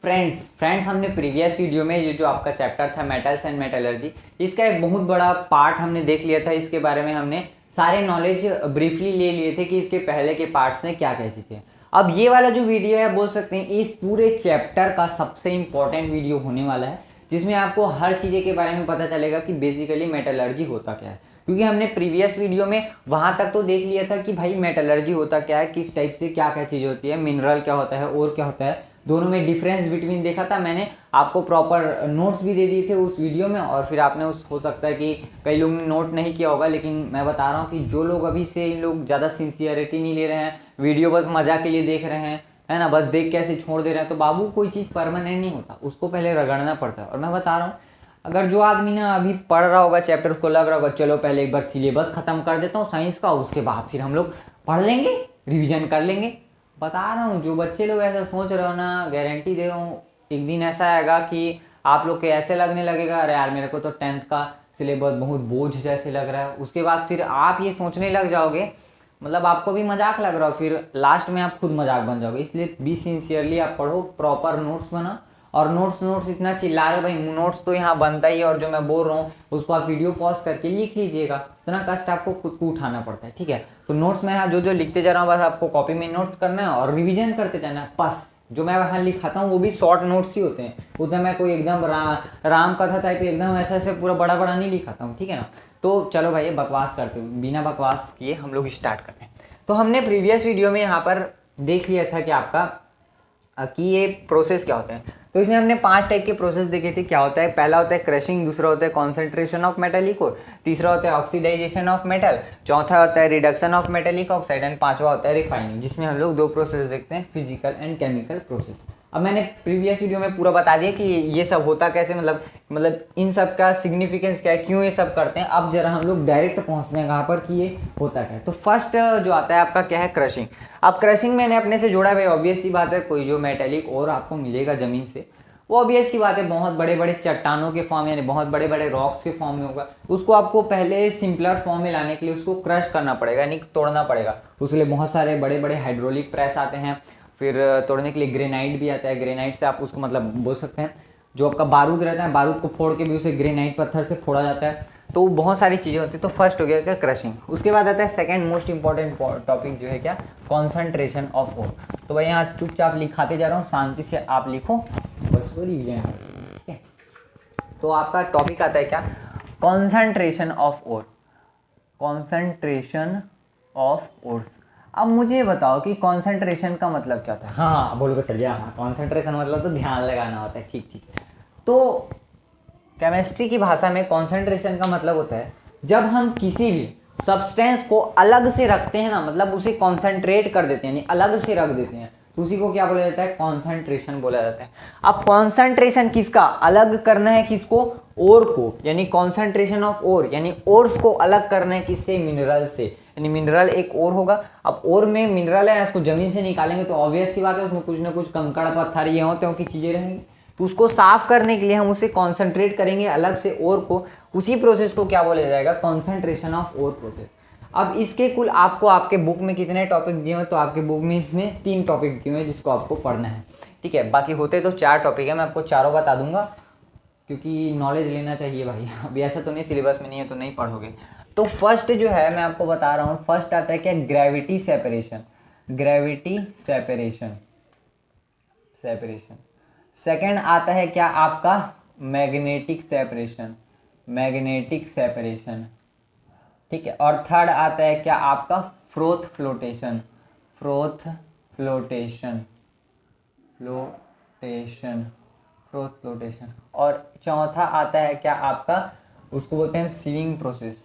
Friends हमने previous video में ये जो आपका चैप्टर था मेटल्स एंड मेटलर्जी, इसका एक बहुत बड़ा पार्ट हमने देख लिया था। इसके बारे में हमने सारे नॉलेज ब्रीफली ले लिए थे कि इसके पहले के पार्ट्स में क्या क्या चीज़ें। अब ये वाला जो वीडियो है बोल सकते हैं इस पूरे चैप्टर का सबसे इम्पोर्टेंट वीडियो होने वाला है, जिसमें आपको हर चीज़ें के बारे में पता चलेगा कि बेसिकली मेटलर्जी होता क्या है। क्योंकि हमने प्रीवियस वीडियो में वहाँ तक तो देख लिया था कि भाई मेटलर्जी होता क्या है, किस टाइप से क्या क्या चीज़ होती है, मिनरल क्या होता है और क्या होता है, दोनों में डिफरेंस बिटवीन देखा था। मैंने आपको प्रॉपर नोट्स भी दे दिए थे उस वीडियो में, और फिर आपने उस हो सकता है कि कई लोगों ने नोट नहीं किया होगा, लेकिन मैं बता रहा हूँ कि जो लोग अभी से इन लोग ज़्यादा सिंसियरिटी नहीं ले रहे हैं, वीडियो बस मजा के लिए देख रहे हैं, है ना, बस देख के ऐसे छोड़ दे रहे हैं, तो बाबू कोई चीज़ परमानेंट नहीं होता, उसको पहले रगड़ना पड़ता है। और मैं बता रहा हूँ अगर जो आदमी ना अभी पढ़ रहा होगा चैप्टर, उसको लग रहा होगा चलो पहले एक बार सिलेबस खत्म कर देता हूँ साइंस का, उसके बाद फिर हम लोग पढ़ लेंगे, रिवीजन कर लेंगे। बता रहा हूँ जो बच्चे लोग ऐसा सोच रहे हो ना, गारंटी दे रहा हूँ एक दिन ऐसा आएगा कि आप लोग के ऐसे लगने लगेगा अरे यार मेरे को तो 10th का सिलेबस बहुत बोझ जैसे लग रहा है। उसके बाद फिर आप ये सोचने लग जाओगे, मतलब आपको भी मजाक लग रहा हो, फिर लास्ट में आप खुद मजाक बन जाओगे। इसलिए बी सिंसियरली आप पढ़ो, प्रॉपर नोट्स बना। और नोट्स इतना चिल्ला रहे हो भाई, नोट्स तो यहाँ बनता ही है, और जो मैं बोल रहा हूँ उसको आप वीडियो पॉज करके लिख लीजिएगा, इतना कष्ट आपको खुद को उठाना पड़ता है, ठीक है। तो नोट्स में यहाँ जो जो लिखते जा रहा हूँ बस आपको कॉपी में नोट करना है और रिवीजन करते जाना है बस। जो मैं वहाँ लिखाता हूँ वो भी शॉर्ट नोट्स ही होते हैं, उतना मैं कोई एकदम राम कथा टाइप एकदम ऐसा ऐसे पूरा बड़ा बड़ा नहीं लिखाता हूँ, ठीक है ना। तो चलो भाई बकवास करते हुए बिना बकवास किए हम लोग स्टार्ट करते हैं। तो हमने प्रीवियस वीडियो में यहाँ पर देख लिया था कि आपका कि ये प्रोसेस क्या होता है। तो इसमें हमने 5 टाइप के प्रोसेस देखे थे। क्या होता है, पहला होता है क्रशिंग, दूसरा होता है कॉन्सेंट्रेशन ऑफ मेटेलिक ओर, तीसरा होता है ऑक्सीडाइजेशन ऑफ मेटल, चौथा होता है reduction of metallic oxide and पांचवा होता है रिफाइनिंग, जिसमें हम लोग 2 प्रोसेस देखते हैं, फिजिकल एंड केमिकल प्रोसेस। अब मैंने प्रीवियस वीडियो में पूरा बता दिया कि ये सब होता कैसे, मतलब इन सब का सिग्निफिकेंस क्या है, क्यों ये सब करते हैं। अब जरा हम लोग डायरेक्ट पहुंचते हैं कहाँ पर कि ये होता क्या है। तो फर्स्ट जो आता है आपका क्या है, क्रशिंग। अब क्रशिंग मैंने अपने से जोड़ा भाई, ऑब्वियस सी बात है, कोई जो मेटेलिक और आपको मिलेगा ज़मीन से वो ऑब्वियस सी बात है बहुत बड़े बड़े चट्टानों के फॉर्म यानी बहुत बड़े बड़े रॉक्स के फॉर्म में होगा। उसको आपको पहले सिंपलर फॉर्म में लाने के लिए उसको क्रश करना पड़ेगा यानी तोड़ना पड़ेगा। उसके लिए बहुत सारे बड़े बड़े हाइड्रोलिक प्रेस आते हैं, फिर तोड़ने के लिए ग्रेनाइट भी आता है। ग्रेनाइट से आप उसको मतलब बोल सकते हैं जो आपका बारूद रहता है, बारूद को फोड़ के भी उसे ग्रेनाइट पत्थर से फोड़ा जाता है। तो बहुत सारी चीज़ें होती है। तो फर्स्ट हो गया क्या, क्रशिंग। उसके बाद आता है सेकंड मोस्ट इंपॉर्टेंट टॉपिक जो है क्या, कॉन्सेंट्रेशन ऑफ ओर। तो भाई यहाँ चुपचाप लिखाते जा रहा हूँ, शांति से आप लिखो, बस ठीक है। तो आपका टॉपिक आता है क्या, concentration of ore, concentration of ores. अब मुझे बताओ कि कॉन्सेंट्रेशन का मतलब क्या था। हाँ बोलो सर, हाँ कॉन्सेंट्रेशन मतलब तो ध्यान लगाना होता है, ठीक। तो केमिस्ट्री की भाषा में कॉन्सेंट्रेशन का मतलब होता है जब हम किसी भी सब्सटेंस को अलग से रखते हैं ना, मतलब उसे कॉन्सेंट्रेट कर देते हैं यानी अलग से रख देते हैं, तो उसी को क्या बोला जाता है, कॉन्सेंट्रेशन बोला जाता है। अब कॉन्सेंट्रेशन किसका, अलग करना है किसको, ओर को, यानी कॉन्सेंट्रेशन ऑफ ओर, यानी ओर्स को अलग करना है किससे, मिनरल से, यानी मिनरल एक ओर होगा। अब ओर में मिनरल है, इसको जमीन से निकालेंगे तो ऑब्वियस सी बात है उसमें कुछ ना कुछ कंकड़ पत्थर ये होते हैं की चीजें रहेंगी। तो उसको साफ करने के लिए हम उसे कॉन्सेंट्रेट करेंगे अलग से ओर को, उसी प्रोसेस को क्या बोला जाएगा, कॉन्सेंट्रेशन ऑफ ओर प्रोसेस। अब इसके कुल आपको आपके बुक में कितने टॉपिक दिए हुए, तो आपके बुक में इसमें 3 टॉपिक दिए हुए हैं जिसको आपको पढ़ना है, ठीक है। बाकी होते तो 4 टॉपिक है, मैं आपको चारों बता दूंगा क्योंकि नॉलेज लेना चाहिए भाई। अभी ऐसा तो नहीं सिलेबस में नहीं है तो नहीं पढ़ोगे। तो फर्स्ट जो है मैं आपको बता रहा हूँ, फर्स्ट आता है क्या, gravity separation, gravity separation. Second आता है क्या आपका, मैग्नेटिक सेपरेशन, मैग्नेटिक सेपरेशन, ठीक है। और थर्ड आता है क्या आपका, froth flotation, froth flotation, froth flotation. और चौथा आता है क्या आपका, उसको बोलते हैं sieving process,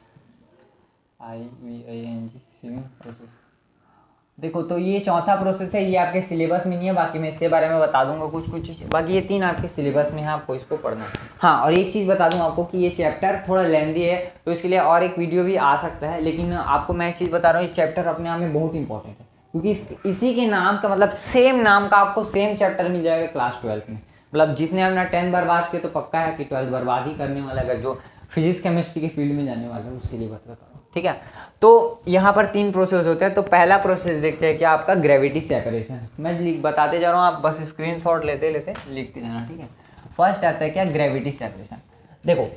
IVING, sieving process. देखो तो ये चौथा प्रोसेस है, ये आपके सिलेबस में नहीं है, बाकी मैं इसके बारे में बता दूंगा कुछ चीज़। बाकी ये 3 आपके सिलेबस में है, आपको इसको पढ़ना है। हाँ और एक चीज़ बता दूं आपको कि ये चैप्टर थोड़ा लेंदी है, तो इसके लिए और एक वीडियो भी आ सकता है, लेकिन आपको मैं एक चीज़ बता रहा हूँ, ये चैप्टर अपने आप में बहुत इंपॉर्टेंट है, क्योंकि इसी के नाम का मतलब सेम नाम का आपको सेम चैप्टर मिल जाएगा क्लास 12 में। मतलब जिसने अपना 10 बर्बाद किया तो पक्का है कि 12 बर्बाद ही करने वाला, अगर जो फिजिक्स केमिस्ट्री के फील्ड में जाने वाला है उसके लिए बता रहा हूँ। ठीक है। तो यहाँ पर 3 प्रोसेस होते हैं। तो पहला प्रोसेस देखते हैं क्या, आपका ग्रेविटी सेपरेशन। मैं बताते जा रहा हूँ, आप बस स्क्रीनशॉट लेते लेते लिखते जाना, ठीक है। फर्स्ट आता है क्या, ग्रेविटी सेपरेशन। देखो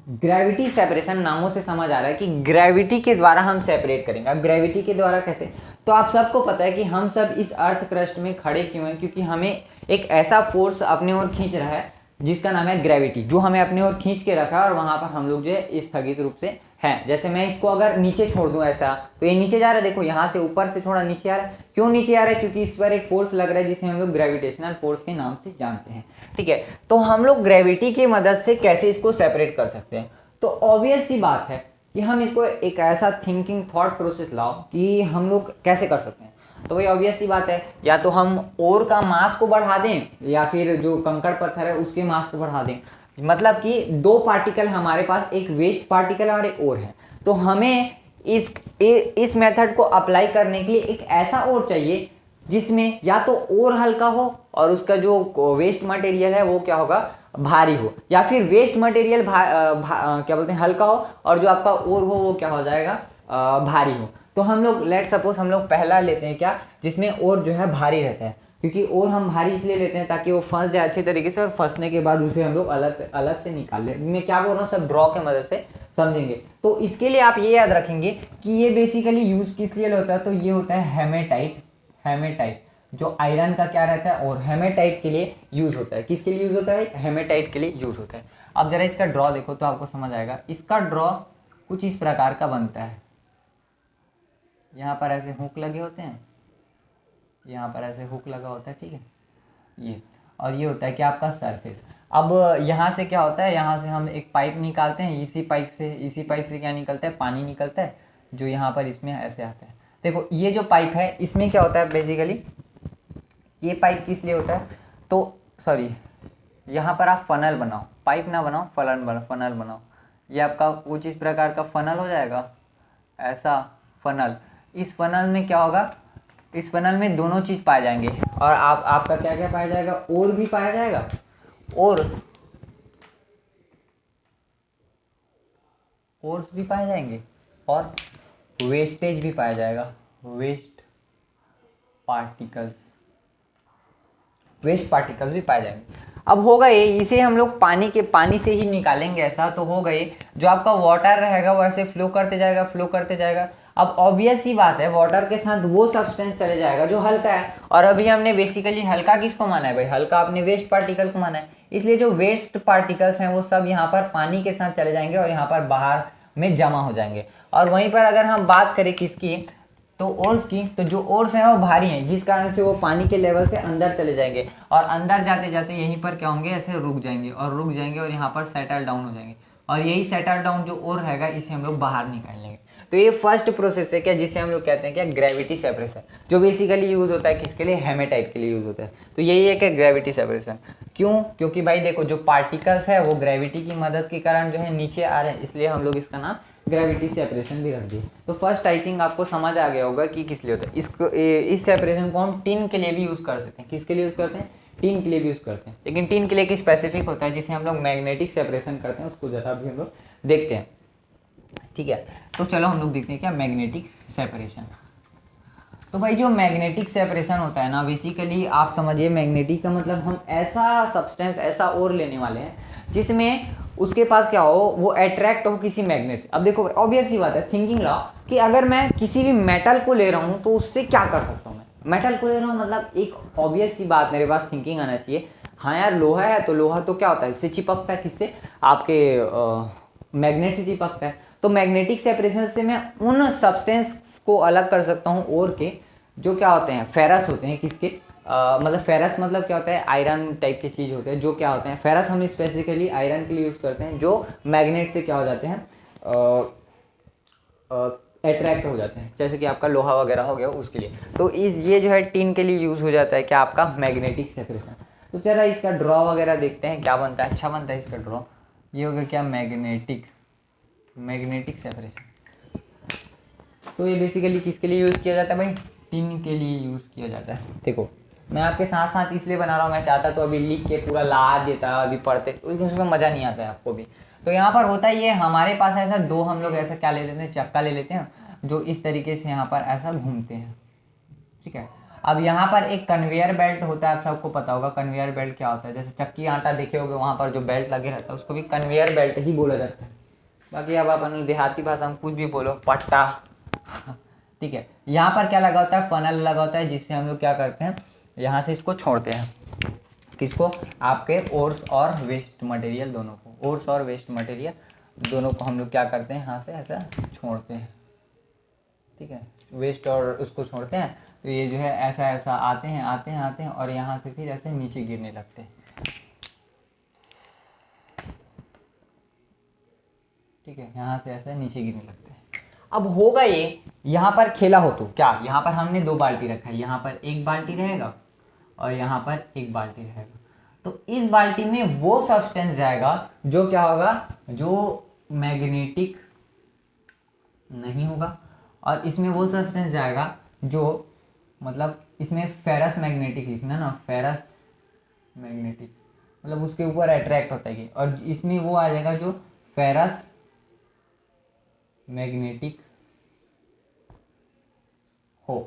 ग्रेविटी सेपरेशन नामों से समझ आ रहा है कि ग्रेविटी के द्वारा हम सेपरेट करेंगे। अब ग्रेविटी के द्वारा कैसे, तो आप सबको पता है कि हम सब इस अर्थ क्रस्ट में खड़े क्यों हैं, क्योंकि हमें एक ऐसा फोर्स अपने ओर खींच रहा है जिसका नाम है ग्रेविटी, जो हमें अपने ओर खींच के रखा है और वहां पर हम लोग जो है स्थगित रूप से हैं। जैसे मैं इसको अगर नीचे छोड़ दूं ऐसा, तो ये नीचे जा रहा है, देखो यहाँ से ऊपर से छोड़ा नीचे आ रहा है। क्यों नीचे आ रहा है, क्योंकि इस पर एक फोर्स लग रहा है जिसे हम लोग ग्रेविटेशनल फोर्स के नाम से जानते हैं, ठीक है। तो हम लोग ग्रेविटी की मदद से कैसे इसको सेपरेट कर सकते हैं, तो ऑब्वियस सी बात है कि हम इसको एक ऐसा थिंकिंग थॉट प्रोसेस लाओ कि हम लोग कैसे कर सकते हैं। तो वही ऑब्वियस सी बात है, या तो हम ओर का मास को बढ़ा दें या फिर जो कंकड़ पत्थर है उसके मास को बढ़ा दें। मतलब कि 2 पार्टिकल हमारे पास, एक वेस्ट पार्टिकल और एक ओर है। तो हमें इस मेथड को अप्लाई करने के लिए एक ऐसा ओर चाहिए जिसमें या तो ओर हल्का हो और उसका जो वेस्ट मटेरियल है वो क्या होगा, भारी हो, या फिर वेस्ट मटेरियल क्या बोलते हैं, हल्का हो और जो आपका ओर हो वो क्या हो जाएगा, भारी हो। तो हम लोग लेट सपोज हम लोग पहला लेते हैं क्या, जिसमें ओर जो है भारी रहता है, क्योंकि ओर हम भारी इसलिए लेते हैं ताकि वो फंस जाए अच्छे तरीके से, और फंसने के बाद उसे हम लोग अलग अलग से निकाल ले। मैं क्या बोल रहा हूँ, सब ड्रॉ के मदद से समझेंगे। तो इसके लिए आप ये याद रखेंगे कि ये बेसिकली यूज किस लिए होता है, तो ये होता है हेमेटाइट। हेमेटाइट जो आयरन का क्या रहता है, और हेमेटाइट के लिए यूज होता है। किसके लिए यूज होता है, हेमेटाइट के लिए यूज होता है। अब जरा इसका ड्रॉ देखो तो आपको समझ आएगा। इसका ड्रॉ कुछ इस प्रकार का बनता है। यहाँ पर ऐसे हुक लगे होते हैं, यहाँ पर ऐसे हुक लगा होता है, ठीक है ये, और ये होता है कि आपका सरफेस। अब यहाँ से क्या होता है, यहाँ से हम एक पाइप निकालते हैं, इसी पाइप से क्या निकलता है, पानी निकलता है, जो यहाँ पर इसमें ऐसे आता है। देखो ये जो पाइप है इसमें क्या होता है बेसिकली, ये पाइप किस लिए होता है, तो सॉरी यहाँ पर आप फनल बनाओ, पाइप ना बनाओ, फनल बनाओ। ये आपका कुछ इस प्रकार का फनल हो जाएगा, ऐसा फनल। इस फनल में क्या होगा, इस फनल में दोनों चीज़ पाए जाएंगे, और आपका क्या क्या पाया जाएगा, और भी पाया जाएगा, ओर्स भी पाए जाएंगे, और वेस्टेज भी पाया जाएगा, वेस्ट पार्टिकल्स भी पाए जाएंगे। अब होगा ये, इसे हम लोग पानी से ही निकालेंगे ऐसा, तो होगा ये जो आपका वाटर रहेगा वो ऐसे फ्लो करते जाएगा। अब ऑब्वियस ही बात है, वाटर के साथ वो सब्सटेंस चले जाएगा जो हल्का है, और अभी हमने बेसिकली हल्का किसको माना है भाई, हल्का आपने वेस्ट पार्टिकल को माना है। इसलिए जो वेस्ट पार्टिकल्स हैं वो सब यहाँ पर पानी के साथ चले जाएंगे और यहाँ पर बाहर में जमा हो जाएंगे। और वहीं पर अगर हम बात करें किसकी, तो ओर्स की, तो जो ओर्स हैं वो भारी हैं, जिस कारण से वो पानी के लेवल से अंदर चले जाएंगे, और अंदर जाते जाते यहीं पर क्या होंगे, ऐसे रुक जाएंगे और यहाँ पर सेटल डाउन हो जाएंगे, और यही सेटल डाउन जो ओर रहेगा इसे हम लोग बाहर निकाल लेंगे। तो ये फर्स्ट प्रोसेस है क्या, जिसे हम लोग कहते हैं क्या, ग्रेविटी सेपरेशन, जो बेसिकली यूज होता है किसके लिए, हेमेटाइट के लिए यूज होता है। तो यही है कि ग्रेविटी सेपरेशन। क्यों, क्योंकि भाई देखो जो पार्टिकल्स है वो ग्रेविटी की मदद के कारण जो है नीचे आ रहे हैं, इसलिए हम लोग इसका नाम ग्रेविटी सेपरेशन भी रख दिए। तो फर्स्ट आई थिंक आपको समझ आ गया होगा कि किस लिए होता है। इस सेपरेशन को हम टिन के लिए भी यूज कर सकते हैं। किसके लिए यूज करते हैं, टिन के लिए भी यूज करते हैं, लेकिन टिन के लिए एक स्पेसिफिक होता है जिसे हम लोग मैग्नेटिक सेपरेशन करते हैं, उसको जरा भी हम लोग देखते हैं, ठीक है। तो चलो हम लोग देखते हैं क्या मैग्नेटिक सेपरेशन। तो भाई जो मैग्नेटिक सेपरेशन होता है ना, बेसिकली आप समझिए मैग्नेटिक का मतलब हम ऐसा सब्सटेंस, ऐसा ओर लेने वाले हैं जिसमें उसके पास क्या हो, वो अट्रैक्ट हो किसी मैग्नेट से। अब देखो ऑब्वियस सी बात है, थिंकिंग लाओ कि अगर मैं किसी भी मेटल को ले रहा हूँ तो उससे क्या कर सकता हूँ, मैं मेटल को ले रहा हूँ, मतलब एक ऑब्वियस सी बात मेरे पास थिंकिंग आना चाहिए। हाँ यार लोहा है, तो लोहा तो क्या होता है, इससे चिपकता है, किससे, आपके मैग्नेट से चिपकता है। तो मैग्नेटिक सेपरेशन से मैं उन सब्सटेंस को अलग कर सकता हूँ और के, जो क्या होते हैं, फेरस होते हैं, किसके, मतलब फेरस मतलब क्या होता है, आयरन टाइप की चीज़ होते हैं, जो क्या होते हैं, फेरस हम स्पेसिफिकली आयरन के लिए यूज़ करते हैं, जो मैग्नेट से क्या हो जाते हैं, अट्रैक्ट हो जाते हैं, जैसे कि आपका लोहा वगैरह हो गया उसके लिए। तो ये जो है टिन के लिए यूज़ हो जाता है क्या, आपका मैग्नेटिक सेपरेशन। तो चला इसका ड्रॉ वगैरह देखते हैं क्या बनता है, अच्छा बनता है इसका ड्रॉ। ये हो गया क्या, मैग्नेटिक सेपरेशन। तो ये बेसिकली किसके लिए यूज़ किया जाता है भाई, टिन के लिए यूज़ किया जाता है। देखो मैं आपके साथ साथ इसलिए बना रहा हूँ, मैं चाहता तो अभी लिख के पूरा ला देता, अभी पढ़ते, लेकिन उसमें मज़ा नहीं आता है आपको भी। तो यहाँ पर होता ही है हमारे पास ऐसा दो, हम लोग ऐसा क्या ले लेते हैं, चक्का ले लेते हैं जो इस तरीके से यहाँ पर ऐसा घूमते हैं, ठीक है। अब यहाँ पर एक कन्वेयर बेल्ट होता है, आप सबको पता होगा कन्वेयर बेल्ट क्या होता है, जैसे चक्की आटा देखे होगे वहाँ पर जो बेल्ट लगे रहता है उसको भी कन्वेयर बेल्ट ही बोला जाता है। बाकी अब अपन देहाती भाषा में कुछ भी बोलो, पट्टा, ठीक है। यहाँ पर क्या लगा होता है, फनल लगा होता है, जिससे हम लोग क्या करते हैं, यहाँ से इसको छोड़ते हैं, किसको, आपके ओर्स और वेस्ट मटेरियल दोनों को, ओर्स और वेस्ट मटेरियल दोनों को हम लोग क्या करते हैं, यहाँ से ऐसा छोड़ते हैं, ठीक है। वेस्ट और उसको छोड़ते हैं, तो ये जो है ऐसा ऐसा आते हैं आते हैं आते हैं और यहाँ से फिर ऐसे नीचे गिरने लगते हैं, ठीक है। यहाँ से ऐसे नीचे गिरने लगते हैं। अब होगा ये, यहाँ पर खेला हो तो क्या, यहाँ पर हमने दो बाल्टी रखा है, यहाँ पर एक बाल्टी रहेगा और यहाँ पर एक बाल्टी रहेगा। तो इस बाल्टी में वो सब्सटेंस जाएगा जो क्या होगा, जो मैग्नेटिक नहीं होगा, और इसमें वो सब्सटेंस जाएगा जो, मतलब इसमें फेरस मैग्नेटिक लिखना ना, फेरस मैग्नेटिक मतलब उसके ऊपर अट्रैक्ट होता है, और इसमें वो आ जाएगा जो फेरस मैग्नेटिक हो।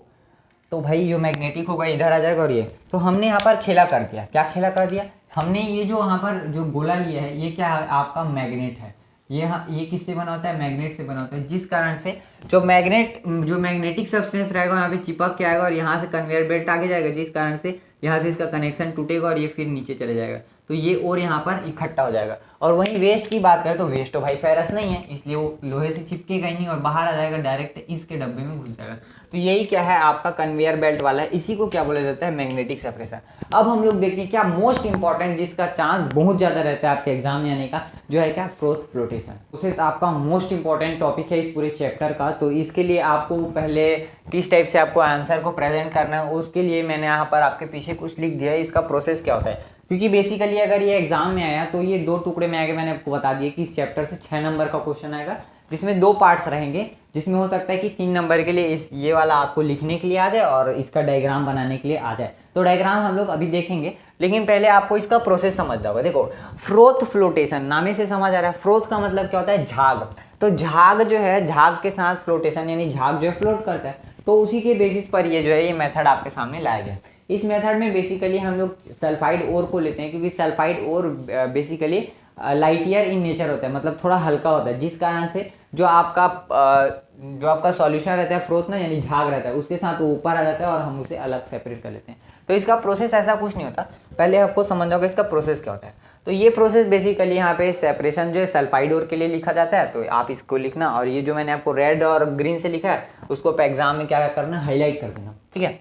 तो भाई जो मैग्नेटिक होगा इधर आ जाएगा, और ये तो हमने यहाँ पर खेला कर दिया, क्या खेला कर दिया हमने, ये जो यहाँ पर जो गोला लिया है ये क्या है, आपका मैग्नेट है। ये किससे बना होता है, मैग्नेट से बना होता है, जिस कारण से जो मैग्नेटिक सब्सटेंस रहेगा यहाँ पे चिपक के आएगा और यहाँ से कन्वेयर बेल्ट आगे जाएगा, जिस कारण से यहाँ से इसका कनेक्शन टूटेगा और ये फिर नीचे चले जाएगा, तो ये और यहाँ पर इकट्ठा हो जाएगा। और वहीं वेस्ट की बात करें तो वेस्ट तो भाई फेरस नहीं है, इसलिए वो लोहे से चिपकेगा ही नहीं और बाहर आ जाएगा, डायरेक्ट इसके डब्बे में घुस जाएगा। तो यही क्या है आपका कन्वेयर बेल्ट वाला है, इसी को क्या बोला जाता है, मैग्नेटिक सेपरेशन। अब हम लोग देखते हैं क्या मोस्ट इंपॉर्टेंट, जिसका चांस बहुत ज़्यादा रहता है आपके एग्जाम में आने का, जो है क्या, फ्रोथ फ्लोटेशन। प्रोसेस आपका मोस्ट इंपॉर्टेंट टॉपिक है इस पूरे चैप्टर का। तो इसके लिए आपको पहले किस टाइप से आपको आंसर को प्रेजेंट करना है, उसके लिए मैंने यहाँ पर आपके पीछे कुछ लिख दिया है, इसका प्रोसेस क्या होता है। क्योंकि बेसिकली अगर ये एग्जाम में आया तो ये दो टुकड़े में आएगा, मैंने आपको बता दिया कि इस चैप्टर से 6 नंबर का क्वेश्चन आएगा, जिसमें 2 पार्ट्स रहेंगे, जिसमें हो सकता है कि 3 नंबर के लिए ये वाला आपको लिखने के लिए आ जाए और इसका डायग्राम बनाने के लिए आ जाए। तो डायग्राम हम लोग अभी देखेंगे, लेकिन पहले आपको इसका प्रोसेस समझना होगा। देखो फ्रोथ फ्लोटेशन नामे से समझ आ रहा है, फ्रोथ का मतलब क्या होता है, झाग। तो झाग जो है, झाग के साथ फ्लोटेशन यानी झाग जो है फ्लोट करता है, तो उसी के बेसिस पर ये जो है ये मेथड आपके सामने लाया गया। इस मेथड में बेसिकली हम लोग सल्फाइड ओर को लेते हैं, क्योंकि sulphide ore basically lighter in nature होता है, मतलब थोड़ा हल्का होता है, जिस कारण से जो आपका सॉल्यूशन रहता है फ्रोथ ना, यानी झाग रहता है, उसके साथ वो ऊपर आ जाता है और हम उसे अलग सेपरेट कर लेते हैं। तो इसका प्रोसेस ऐसा कुछ नहीं होता, पहले आपको समझना होगा इसका प्रोसेस क्या होता है। तो ये प्रोसेस बेसिकली यहाँ पे सेपरेशन जो है सल्फाइड ओर के लिए लिखा जाता है, तो आप इसको लिखना, और ये जो मैंने आपको रेड और ग्रीन से लिखा है उसको एग्जाम में क्या करना, हाईलाइट कर देना, ठीक है।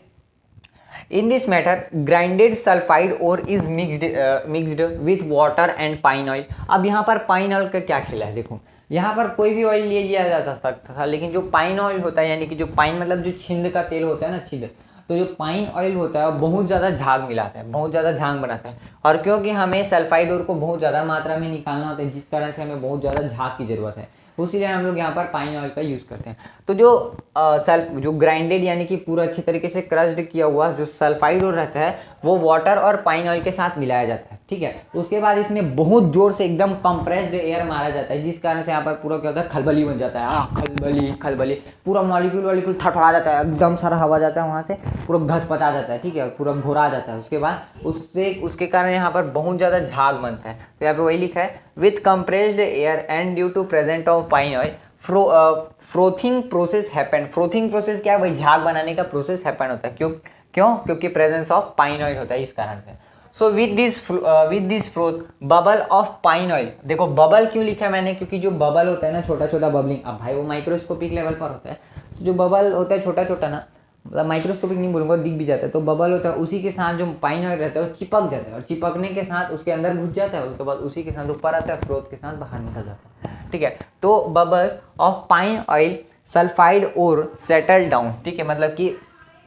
In this method, grinded sulfide ore is mixed with water and pine oil. अब यहाँ पर पाइन ऑयल का क्या खेला है, देखो यहाँ पर कोई भी ऑयल लिया जा सकता था, लेकिन जो पाइन ऑयल होता है, यानी कि जो पाइन मतलब जो छिंद का तेल होता है ना, छिंद, तो जो पाइन ऑयल होता है बहुत ज़्यादा झाग मिलाता है, बहुत ज़्यादा झाग बनाता है, और क्योंकि हमें सल्फाइड ओर को बहुत ज़्यादा मात्रा में निकालना होता है, जिस कारण से हमें बहुत ज़्यादा झाग की ज़रूरत है, उसीलिए हम लोग यहाँ पर पाइन ऑयल का यूज़ करते हैं। तो जो ग्राइंडेड यानी कि पूरा अच्छी तरीके से क्रश्ड किया हुआ जो सल्फाइड ओर रहता है वो वाटर और पाइन ऑयल के साथ मिलाया जाता है, ठीक है। उसके बाद इसमें बहुत जोर से एकदम कंप्रेस्ड एयर मारा जाता है, जिस कारण से यहाँ पर पूरा क्या होता है, खलबली बन जाता है, खलबली पूरा मॉलिक्यूल थरथरा जाता है, एकदम सारा हवा जाता है वहाँ से, पूरा घचपचा जाता है, ठीक है, पूरा घोरा जाता है। उसके बाद उसके कारण यहाँ पर बहुत ज़्यादा झाग बनता है। तो यहाँ पे वही लिखा है, with compressed air and due to present of pine oil frothing process happen. Frothing process क्या है, वही झाग बनाने का प्रोसेस हैपन होता है, क्योंकि प्रेजेंस ऑफ पाइन ऑयल होता है, इस कारण से। So with this froth bubble of pine oil, देखो बबल क्यों लिखा है मैंने, क्योंकि जो बबल होता है ना, छोटा छोटा बबलिंग, अब भाई वो माइक्रोस्कोपिक लेवल पर होता है, जो बबल होता है छोटा छोटा ना, मतलब माइक्रोस्कोपिक नहीं बोलूँगा, दिख भी जाता है, तो बबल होता है, उसी के साथ जो पाइन ऑयल रहता है वो चिपक जाता है, और चिपकने के साथ उसके अंदर घुस जाता है, उसके बाद उसी के साथ ऊपर आता है, फ्रोथ के साथ बाहर निकल जाता है, ठीक है। तो bubbles of pine oil sulphide ore settle down, ठीक है, मतलब कि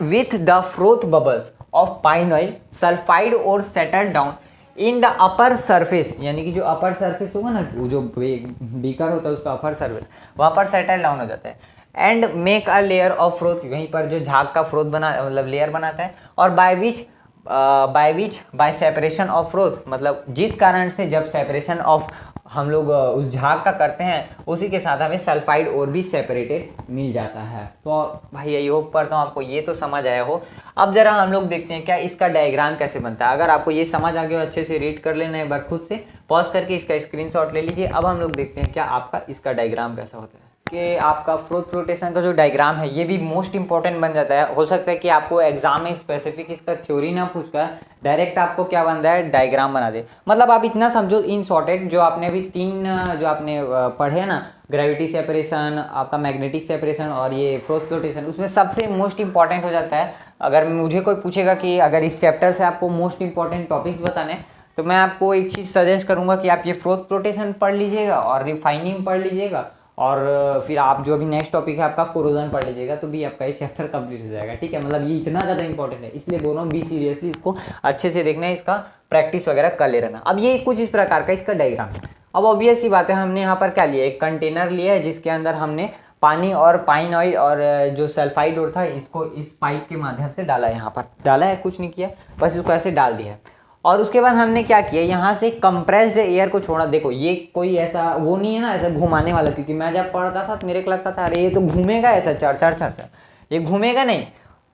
with the froth bubbles of pine oil sulphide ore settle down in the upper surface, यानी कि जो अपर सरफेस होगा ना, वो जो बीकर होता है उसका अपर सरफेस, वहाँ पर सेटल डाउन हो जाता है, and make a layer of froth, वहीं पर जो झाग का फ्रोथ बना मतलब लेयर बनाता है, और by which bye separation of froth, मतलब जिस कारण से जब सेपरेशन ऑफ हम लोग उस झाग का करते हैं उसी के साथ हमें सल्फाइड और भी सेपरेटेड मिल जाता है। तो भाई आई होप करता हूँ आपको ये तो समझ आया हो। अब जरा हम लोग देखते हैं क्या इसका डायग्राम कैसे बनता है। अगर आपको ये समझ आ गया हो अच्छे से रीड कर लेना एक बार खुद से, पॉज करके इसका स्क्रीनशॉट ले लीजिए। अब हम लोग देखते हैं क्या आपका इसका डायग्राम कैसा होता है कि आपका फ्रोथ रोटेशन का जो डायग्राम है ये भी मोस्ट इंपॉर्टेंट बन जाता है। हो सकता है कि आपको एग्जाम में स्पेसिफिक इसका थ्योरी ना पूछकर डायरेक्ट आपको क्या बनता है डायग्राम बना दे। मतलब आप इतना समझो इन शॉर्टेड जो आपने अभी तीन जो आपने पढ़े ना, ग्रेविटी सेपरेशन, आपका मैग्नेटिक सेपरेशन और ये फ्रोथ रोटेशन, उसमें सबसे मोस्ट इंपॉर्टेंट हो जाता है। अगर मुझे कोई पूछेगा कि अगर इस चैप्टर से आपको मोस्ट इंपॉर्टेंट टॉपिक्स बताने, तो मैं आपको एक चीज़ सजेस्ट करूंगा कि आप ये फ्रोथ रोटेशन पढ़ लीजिएगा और रिफाइनिंग पढ़ लीजिएगा, और फिर आप जो अभी नेक्स्ट टॉपिक है आपका कोरोजन पढ़ लीजिएगा, तो भी आपका ये चैप्टर कंप्लीट हो जाएगा। ठीक है, मतलब ये इतना ज़्यादा इंपॉर्टेंट है, इसलिए बोल रहा हूँ बी सीरियसली, इसको अच्छे से देखना है, इसका प्रैक्टिस वगैरह कर ले रहना। अब ये कुछ इस प्रकार का इसका डायग्राम है। अब ऑब्वियस सी बात है, हमने यहाँ पर क्या लिया, एक कंटेनर लिया है जिसके अंदर हमने पानी और पाइन ऑयल और जो सल्फाइड और था इसको इस पाइप के माध्यम से डाला है, यहाँ पर डाला है, कुछ नहीं किया, बस इसको ऐसे डाल दिया है। और उसके बाद हमने क्या किया, यहाँ से कंप्रेस्ड एयर को छोड़ा। देखो ये कोई ऐसा वो नहीं है ना ऐसा घुमाने वाला, क्योंकि मैं जब पढ़ता था तो मेरे को लगता था अरे ये तो घूमेगा ऐसा चढ़ चढ़ चढ़ चढ़, ये घूमेगा नहीं,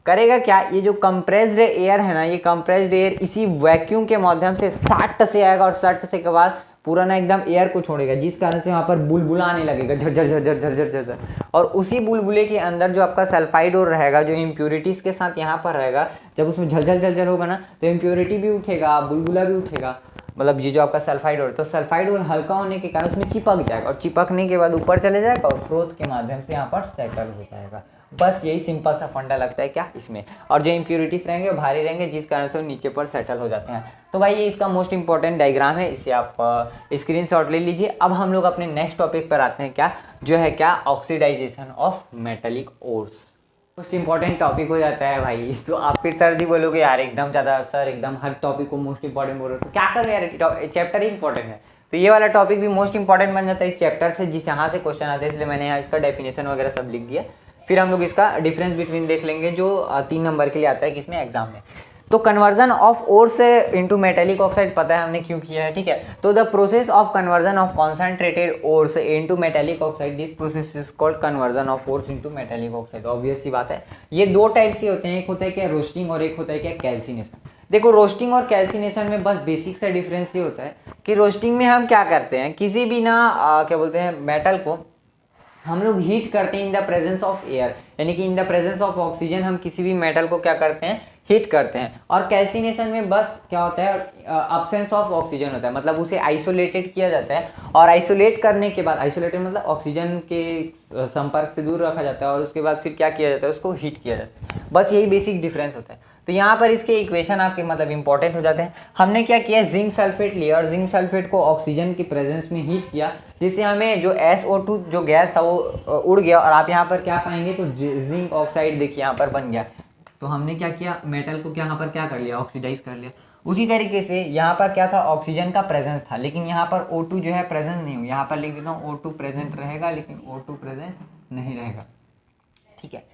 करेगा क्या, ये जो कंप्रेस्ड एयर है ना, ये कंप्रेस्ड एयर इसी वैक्यूम के माध्यम से सट से आएगा और सट से के बाद पूरा ना एकदम एयर को छोड़ेगा, जिस कारण से वहाँ पर बुलबुला आने लगेगा, झर झर झर झर झर झर। और उसी बुलबुले के अंदर जो आपका सल्फाइड और रहेगा, जो इम्प्योरिटीज़ के साथ यहाँ पर रहेगा, जब उसमें झलझल झलझल होगा ना तो इम्प्योरिटी भी उठेगा, बुलबुला भी उठेगा, मतलब ये जो आपका सल्फाइड और, तो सल्फाइड और हल्का होने के कारण उसमें चिपक जाएगा और चिपकने के बाद ऊपर चले जाएगा और फ्रोथ के माध्यम से यहाँ पर सेटल हो जाएगा। बस यही सिंपल सा फंडा लगता है क्या इसमें, और जो इम्प्योरिटीज रहेंगे वो भारी रहेंगे जिस कारण से वो नीचे पर सेटल हो जाते हैं। तो भाई ये इसका मोस्ट इंपॉर्टेंट डायग्राम है, इसे आप स्क्रीनशॉट ले लीजिए। अब हम लोग अपने नेक्स्ट टॉपिक पर आते हैं, क्या जो है क्या oxidisation of metallic ores. Most important topic हो जाता है भाई, तो आप फिर सर जी बोलोगे यार एकदम ज़्यादा सर एकदम हर टॉपिक को मोस्ट इंपॉर्टेंट बोल रहे हो, तो क्या करो यार, चैप्टर ही इंपॉर्टेंट है। तो ये वाला टॉपिक भी मोस्ट इंपॉर्टेंट बन जाता है इस चैप्टर से, जिस यहाँ से क्वेश्चन आते हैं, इसलिए मैंने यहाँ इसका डेफिनेशन वगैरह सब लिख दिया। फिर हम लोग इसका डिफरेंस बिटवीन देख लेंगे जो 3 नंबर के लिए आता है किसमें एग्जाम में। तो कन्वर्जन ऑफ ओर से इनटू मेटेलिक ऑक्साइड पता है हमने क्यों किया है, ठीक है। तो the process of conversion of concentrated ores into metallic oxide, this process is called conversion of ores into metallic oxide. Obvious सी बात है, ये दो टाइप्स के होते हैं, एक होता है क्या रोस्टिंग और एक होता है क्या कैल्सिनेशन। देखो रोस्टिंग और कैल्सिनेशन में बस बेसिक सा डिफरेंस ये होता है कि रोस्टिंग में हम क्या करते हैं, किसी भी ना क्या बोलते हैं मेटल को हम लोग हीट करते हैं इन द प्रेजेंस ऑफ एयर, यानी कि इन द प्रेजेंस ऑफ ऑक्सीजन हम किसी भी मेटल को क्या करते हैं हीट करते हैं। और कैल्सिनेशन में बस क्या होता है अब्सेंस ऑफ ऑक्सीजन होता है, मतलब उसे आइसोलेटेड किया जाता है और आइसोलेट करने के बाद, आइसोलेटेड मतलब ऑक्सीजन के संपर्क से दूर रखा जाता है और उसके बाद फिर क्या किया जाता है उसको हीट किया जाता है। बस यही बेसिक डिफरेंस होता है। तो यहाँ पर इसके इक्वेशन आपके मतलब इंपॉर्टेंट हो जाते हैं। हमने क्या किया, जिंक सल्फेट लिया और जिंक सल्फेट को ऑक्सीजन की प्रेजेंस में हीट किया, जिससे हमें जो SO2 जो गैस था वो उड़ गया और आप यहाँ पर क्या पाएंगे, तो जिंक ऑक्साइड देखिए यहाँ पर बन गया। तो हमने क्या किया, मेटल को क्या यहाँ पर क्या कर लिया, ऑक्सीडाइज कर लिया। उसी तरीके से यहाँ पर क्या था, ऑक्सीजन का प्रेजेंस था, लेकिन यहाँ पर O2 जो है प्रेजेंस नहीं हो, यहाँ पर लिख देता हूँ O2 प्रेजेंट रहेगा लेकिन O2 प्रेजेंट नहीं रहेगा, ठीक है।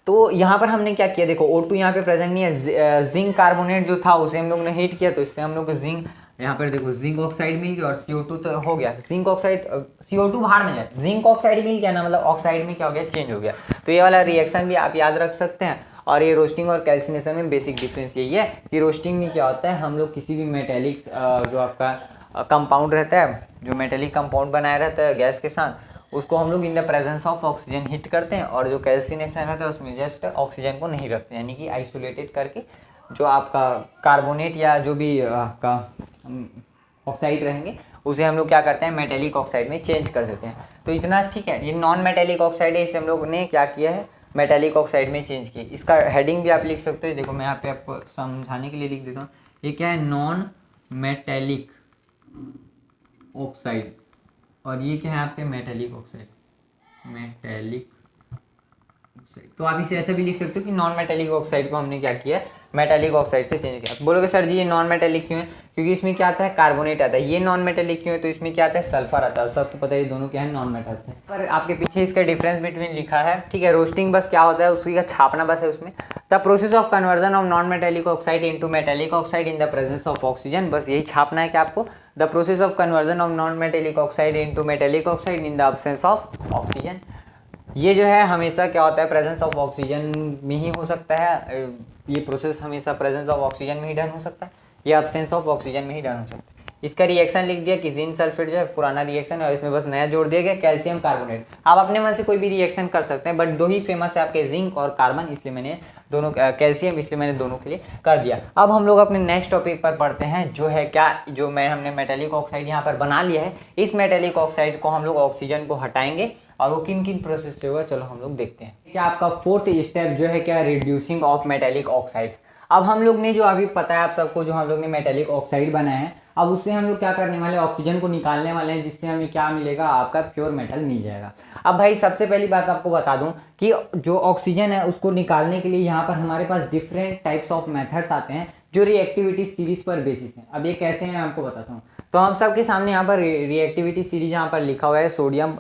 तो यहाँ पर हमने क्या किया, देखो O2 यहाँ पे प्रेजेंट नहीं है, जिंक कार्बोनेट जो था उसे हम लोग ने हीट किया, तो इससे हम लोग को जिंक यहाँ पर देखो जिंक ऑक्साइड मिल गया और CO2 तो हो गया, जिंक ऑक्साइड CO2 बाहर में जाए, जिंक ऑक्साइड मिल गया ना, मतलब ऑक्साइड में क्या हो गया, चेंज हो गया। तो ये वाला रिएक्शन भी आप याद रख सकते हैं। और ये रोस्टिंग और कैल्सिनेशन में बेसिक डिफरेंस यही है कि रोस्टिंग में क्या होता है, हम लोग किसी भी मेटेलिक जो आपका कंपाउंड रहता है, जो मेटेलिक कंपाउंड बनाया रहता है गैस के साथ, उसको हम लोग इन the presence of oxygen heat करते हैं, और जो कैल्सिनेशन रहता है उसमें जस्ट ऑक्सीजन को नहीं रखते, यानी कि आइसोलेटेड करके जो आपका कार्बोनेट या जो भी आपका ऑक्साइड रहेंगे उसे हम लोग क्या करते हैं मेटेलिक ऑक्साइड में चेंज कर देते हैं। तो इतना ठीक है, ये नॉन मेटेलिक ऑक्साइड है, इसे हम लोग ने क्या किया है मेटेलिक ऑक्साइड में चेंज किया। इसका हेडिंग भी आप लिख सकते हो, देखो मैं यहाँ पे आपको समझाने के लिए लिख देता हूँ, ये क्या है नॉन मेटेलिक ऑक्साइड और ये क्या है आपके मेटेलिक ऑक्साइड, मेटेलिक ऑक्साइड। तो आप इसे ऐसा भी लिख सकते हो कि नॉन मेटेलिक ऑक्साइड को हमने क्या किया मेटालिक ऑक्साइड से चेंज किया। बोलोगे सर जी ये नॉन मेटालिक क्यों है? क्योंकि इसमें क्या आता है, कार्बोनेट आता है। ये नॉन मेटालिक क्यों है? तो इसमें क्या आता है, सल्फर आता है। सबको पता है ये दोनों क्या है, नॉन मेटल्स हैं। पर आपके पीछे इसका डिफरेंस बिटवीन लिखा है, ठीक है। रोस्टिंग बस क्या होता है, उसकी का छापना बस है उसमें। The process of conversion of non metallic oxide into metallic oxide in the presence of oxygen, बस यही छापना है कि आपको the process of conversion of non metallic oxide into metallic oxide in the absence of oxygen. ये जो है हमेशा क्या होता है, प्रेजेंस ऑफ ऑक्सीजन में ही हो सकता है। ये प्रोसेस हमेशा प्रेजेंस ऑफ ऑक्सीजन में ही डन हो सकता है, या एब्सेंस ऑफ ऑक्सीजन में ही डन हो सकता है। इसका रिएक्शन लिख दिया कि जिंक सल्फेट जो है पुराना रिएक्शन है, और इसमें बस नया जोड़ दिया गया कैल्शियम कार्बोनेट। आप अपने मन से कोई भी रिएक्शन कर सकते हैं, बट दो ही फेमस है आपके, जिंक और कार्बन, इसलिए मैंने दोनों, कैल्शियम इसलिए मैंने दोनों के लिए कर दिया। अब हम लोग अपने नेक्स्ट टॉपिक पर पढ़ते हैं, जो है क्या, जो हमने मेटालिक ऑक्साइड यहाँ पर बना लिया है। इस मेटालिक ऑक्साइड को हम लोग ऑक्सीजन को हटाएंगे, और वो किन किन प्रोसेस से होगा चलो हम लोग देखते हैं। क्या आपका फोर्थ स्टेप जो है क्या, रिड्यूसिंग ऑफ मेटालिक ऑक्साइड्स। अब हम लोग ने जो अभी पता है आप सबको, जो हम लोग ने मेटालिक ऑक्साइड बनाया है, अब उससे हम लोग क्या करने वाले हैं, ऑक्सीजन को निकालने वाले हैं, जिससे हमें क्या मिलेगा, आपका प्योर मेटल मिल जाएगा। अब भाई सबसे पहली बात आपको बता दूं कि जो ऑक्सीजन है उसको निकालने के लिए यहाँ पर हमारे पास डिफरेंट टाइप्स ऑफ मेथड्स आते हैं, जो रिएक्टिविटी सीरीज पर बेसिस है। अब ये कैसे हैं आपको बताता हूँ। तो हम सबके सामने यहाँ पर रिएक्टिविटी सीरीज यहाँ पर लिखा हुआ है, सोडियम,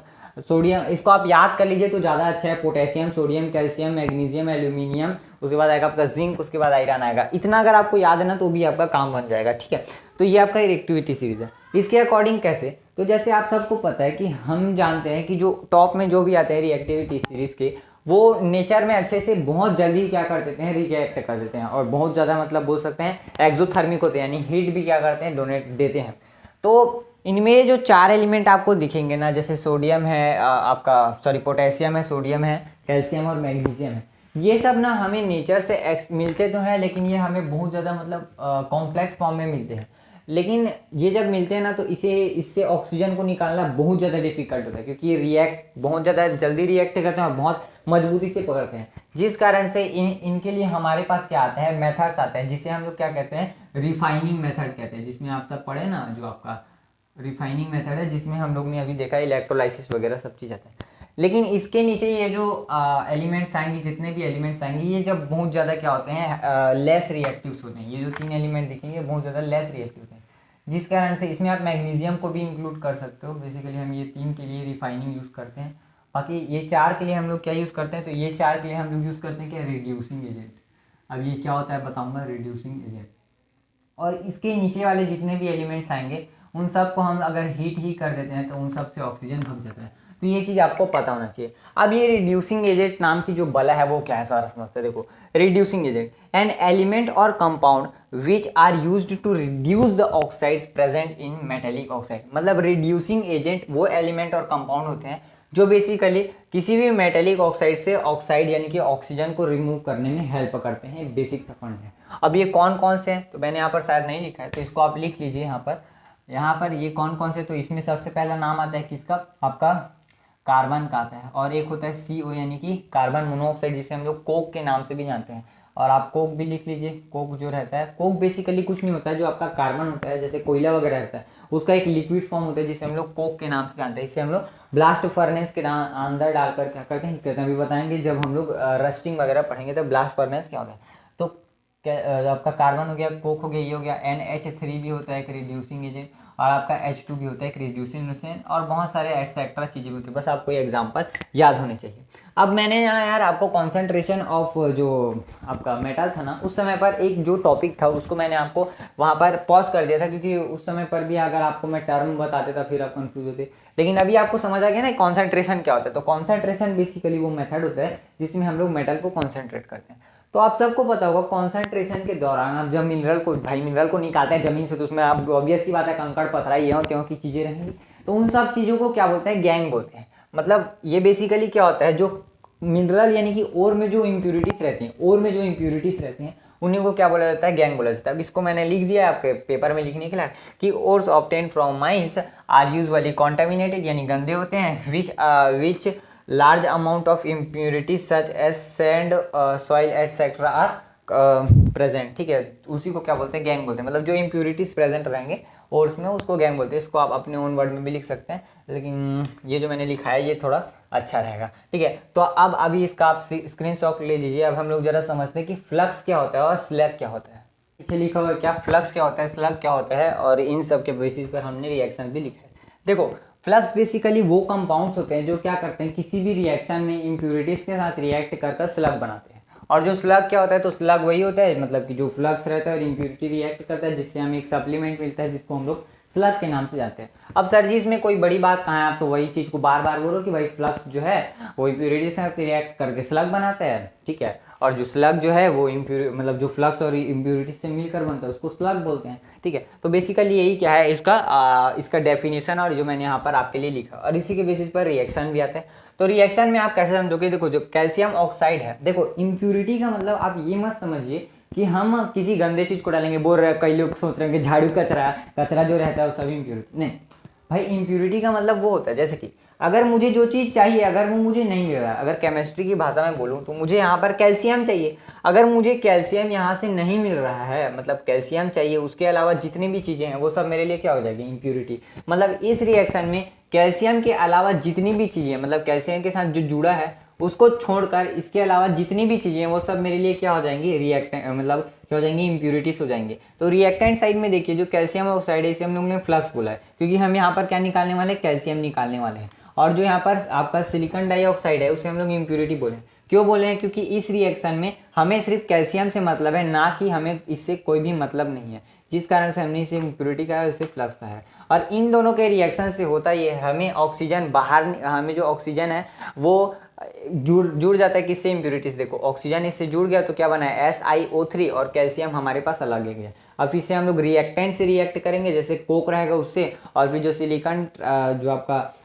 इसको आप याद कर लीजिए तो ज़्यादा अच्छा है। Potassium, sodium, calcium, magnesium, aluminium, उसके बाद आएगा आपका जिंक, उसके बाद आयरन आएगा। इतना अगर आपको याद है ना तो भी आपका काम बन जाएगा, ठीक है। तो ये आपका रिएक्टिविटी सीरीज है। इसके अकॉर्डिंग कैसे, तो जैसे आप सबको पता है कि हम जानते हैं कि जो टॉप में जो भी आते हैं रिएक्टिविटी सीरीज के, वो नेचर में अच्छे से बहुत जल्दी क्या कर देते हैं, रिएक्ट कर देते हैं, और बहुत ज़्यादा मतलब बोल सकते हैं एक्सोथर्मिक होते हैं, यानी हीट भी क्या करते हैं, डोनेट देते हैं। तो इनमें जो चार एलिमेंट आपको दिखेंगे ना, जैसे सोडियम है, पोटेशियम है, सोडियम है, कैल्शियम और मैग्नीशियम है, ये सब ना हमें नेचर से मिलते तो हैं, लेकिन ये हमें बहुत ज़्यादा मतलब कॉम्प्लेक्स फॉर्म में मिलते हैं। लेकिन ये जब मिलते हैं ना तो इससे ऑक्सीजन को निकालना बहुत ज़्यादा डिफिकल्ट होता है, क्योंकि ये रिएक्ट बहुत ज़्यादा जल्दी रिएक्ट करते हैं और बहुत मजबूती से पकड़ते हैं, जिस कारण से इनके लिए हमारे पास क्या आता है, मेथड्स आते हैं, जिसे हम लोग क्या कहते हैं, रिफाइनिंग मेथड कहते हैं, जिसमें आप सब पढ़े ना, जो आपका रिफाइनिंग मेथड है, जिसमें हम लोग ने अभी देखा इलेक्ट्रोलाइसिस वगैरह सब चीज़ आता है। लेकिन इसके नीचे ये जो एलिमेंट्स आएंगे, जितने भी एलिमेंट्स आएंगे, ये जब बहुत ज़्यादा क्या होते हैं, लेस रिएक्टिव्स होते हैं। ये जो तीन एलिमेंट दिखेंगे बहुत ज़्यादा लेस रिएक्टिव होते हैं, जिस कारण से इसमें आप मैग्नीशियम को भी इंक्लूड कर सकते हो। बेसिकली हम ये तीन के लिए रिफाइनिंग यूज़ करते हैं, बाकी ये चार के लिए हम लोग क्या यूज़ करते हैं, तो ये चार के लिए हम लोग यूज़ करते हैं क्या, रिड्यूसिंग एजेंट। अब ये क्या होता है बताऊँगा, रिड्यूसिंग एजेंट। और इसके नीचे वाले जितने भी एलिमेंट्स आएंगे उन सब को हम अगर हीट ही कर देते हैं तो उन सब से ऑक्सीजन भग जाता है। तो ये चीज़ आपको पता होना चाहिए। अब ये रिड्यूसिंग एजेंट नाम की जो बला है वो क्या है, सारा समझते हैं। देखो, रिड्यूसिंग एजेंट एन एलिमेंट और compound which are used to reduce the oxides present in metallic oxide. मतलब रिड्यूसिंग एजेंट वो एलिमेंट और कंपाउंड होते हैं जो बेसिकली किसी भी मेटेलिक ऑक्साइड से ऑक्साइड यानी कि ऑक्सीजन को रिमूव करने में हेल्प करते हैं। बेसिक सा फंड है। अब ये कौन कौन से हैं तो मैंने यहाँ पर शायद नहीं लिखा है, तो इसको आप लिख लीजिए यहाँ पर ये कौन कौन से। तो इसमें सबसे पहला नाम आता है किसका, आपका कार्बन का आता है, और एक होता है CO यानी कि कार्बन मोनोऑक्साइड, जिसे हम लोग कोक के नाम से भी जानते हैं। और आप कोक भी लिख लीजिए। कोक जो रहता है, कोक बेसिकली कुछ नहीं होता है, जो आपका कार्बन होता है, जैसे कोयला वगैरह रहता है, उसका एक लिक्विड फॉर्म होता है जिसे हम लोग कोक के नाम से जानते हैं। इसे हम लोग ब्लास्ट फर्नेस के अंदर डालकर क्या करते हैं, अभी बताएंगे जब हम लोग रस्टिंग वगैरह पढ़ेंगे तो ब्लास्ट फर्नेस क्या होता है। तो क्या आपका कार्बन हो गया, कोक हो गया, ये हो गया। NH3 भी होता है एक रिड्यूसिंग एजेंट, और आपका H2 भी होता है एक रिड्यूसिंग एजेंट, और बहुत सारे एक्सेट्रा चीज़ें भी होती है। बस आपको ये एग्जांपल याद होने चाहिए। अब मैंने यहाँ यार आपको कॉन्सेंट्रेशन ऑफ जो आपका मेटल था ना, उस समय पर एक जो टॉपिक था उसको मैंने आपको वहाँ पर पॉज कर दिया था, क्योंकि उस समय पर भी अगर आपको मैं टर्म बताते था फिर आप कंफ्यूज होते। लेकिन अभी आपको समझ आ गया ना कॉन्सेंट्रेशन क्या होता है। तो कॉन्सेंट्रेशन बेसिकली वो मेथड होता है जिसमें हम लोग मेटल को कॉन्सेंट्रेट करते हैं। तो आप सबको पता होगा कॉन्सेंट्रेशन के दौरान आप जब मिनरल को निकालते हैं जमीन से, तो उसमें आप ऑब्वियस सी बात है कंकड़ पथरा ये त्यों की चीज़ें रहेंगी। तो उन सब चीज़ों को क्या बोलते हैं, गैंग बोलते हैं। मतलब ये बेसिकली क्या होता है, जो मिनरल यानी कि ओर में जो इम्प्यूरिटीज़ रहती हैं उन्हीं को क्या बोला जाता है, गैंग बोला जाता है। अब इसको मैंने लिख दिया आपके पेपर में लिखने के लिए कि ores obtain from mines are usually contaminated, यानी गंदे होते हैं, which large amount of impurities such as sand, soil etc. are present, ठीक है, उसी को क्या बोलते हैं, गैंग बोलते हैं। मतलब जो इम्प्यूरिटीज प्रेजेंट रहेंगे और उसमें उसको गैंग बोलते हैं। इसको आप अपने ओन वर्ड में भी लिख सकते हैं, लेकिन ये जो मैंने लिखा है ये थोड़ा अच्छा रहेगा, ठीक है। तो अब अभी इसका आप स्क्रीनशॉट ले लीजिए। अब हम लोग जरा समझते हैं कि फ्लक्स क्या होता है और स्लग क्या होता है। पीछे लिखा हुआ है क्या, फ्लक्स क्या होता है, स्लग क्या होता है, और इन सब के बेसिस पर हमने रिएक्शन भी लिखा है। देखो, फ्लक्स बेसिकली वो कंपाउंड्स होते हैं जो क्या करते हैं, किसी भी रिएक्शन में इम्प्यूरिटीज के साथ रिएक्ट कर स्लग बनाते हैं। और जो स्लग क्या होता है, तो स्लग वही होता है, मतलब कि जो फ्लक्स रहता है और इम्प्यूरिटी रिएक्ट करता है, जिससे हमें एक सप्लीमेंट मिलता है जिसको हम लोग स्लग के नाम से जानते हैं। अब सर जी इसमें कोई बड़ी बात कहाँ है, आप तो वही चीज़ को बार बार बोलो कि भाई फ्लक्स जो है वो इम्प्यूरिटी से रिएक्ट करके स्लग बनाता है, ठीक है। और जो स्लग जो है वो मतलब जो फ्लक्स और इम्प्यूरिटी से मिलकर बनता है उसको स्लग बोलते हैं, ठीक है। तो बेसिकली यही क्या है इसका डेफिनेशन, और जो मैंने यहाँ पर आपके लिए लिखा, और इसी के बेसिस पर रिएक्शन भी आता है। तो रिएक्शन में आप कैसे समझोगे, देखो जो कैल्शियम ऑक्साइड है, देखो इम्प्यूरिटी का मतलब आप ये मत समझिए कि हम किसी गंदे चीज को डालेंगे। बोल रहे कई लोग सोच रहे हैं कि झाड़ू कचरा कचरा जो रहता है वो सब इम्प्यूरिटी, नहीं भाई। इम्प्यूरिटी का मतलब वो होता है जैसे कि अगर मुझे जो चीज़ चाहिए अगर वो मुझे नहीं मिल रहा है, अगर केमिस्ट्री की भाषा में बोलूँ तो मुझे यहाँ पर कैल्शियम चाहिए। अगर मुझे कैल्शियम यहाँ से नहीं मिल रहा है, मतलब कैल्शियम चाहिए, उसके अलावा जितनी भी चीज़ें हैं वो सब मेरे लिए क्या हो जाएगी, इम्प्यूरिटी। मतलब इस रिएक्शन में कैल्शियम के अलावा जितनी भी चीज़ें, मतलब कैल्शियम के साथ जो जुड़ा है उसको छोड़कर इसके अलावा जितनी भी चीज़ें हैं वो सब मेरे लिए क्या हो जाएंगी, रिएक्टेंट, मतलब क्या हो जाएंगी, इम्प्यूरिटीज हो जाएंगे। तो रिएक्टेंट साइड में देखिए जो कैल्शियम ऑक्साइड है इसे हम लोग ने फ्लक्स बोला है, क्योंकि हम यहाँ पर क्या निकालने वाले हैं, कैल्शियम निकालने वाले हैं। और जो यहाँ पर आपका सिलिकॉन डाइऑक्साइड है उसे हम लोग इम्प्यूरिटी बोले। क्यों बोले हैं, क्योंकि इस रिएक्शन में हमें सिर्फ कैल्शियम से मतलब है, ना कि हमें इससे कोई भी मतलब नहीं है, जिस कारण से हमने इसे इम्प्यूरिटी कहा है, इसे फ्लक्स कहा है। और इन दोनों के रिएक्शन से होता ये है, हमें ऑक्सीजन बाहर, हमें जो ऑक्सीजन है वो जुड़ जाता है किससे, इम्प्यूरिटीज। देखो ऑक्सीजन इससे जुड़ गया तो क्या बना है, SiO3, और कैल्शियम हमारे पास अलग है गया। अब इसे हम लोग रिएक्टेंट से रिएक्ट करेंगे, जैसे कोक रहेगा उससे, और फिर जो सिलिकॉन जो आपका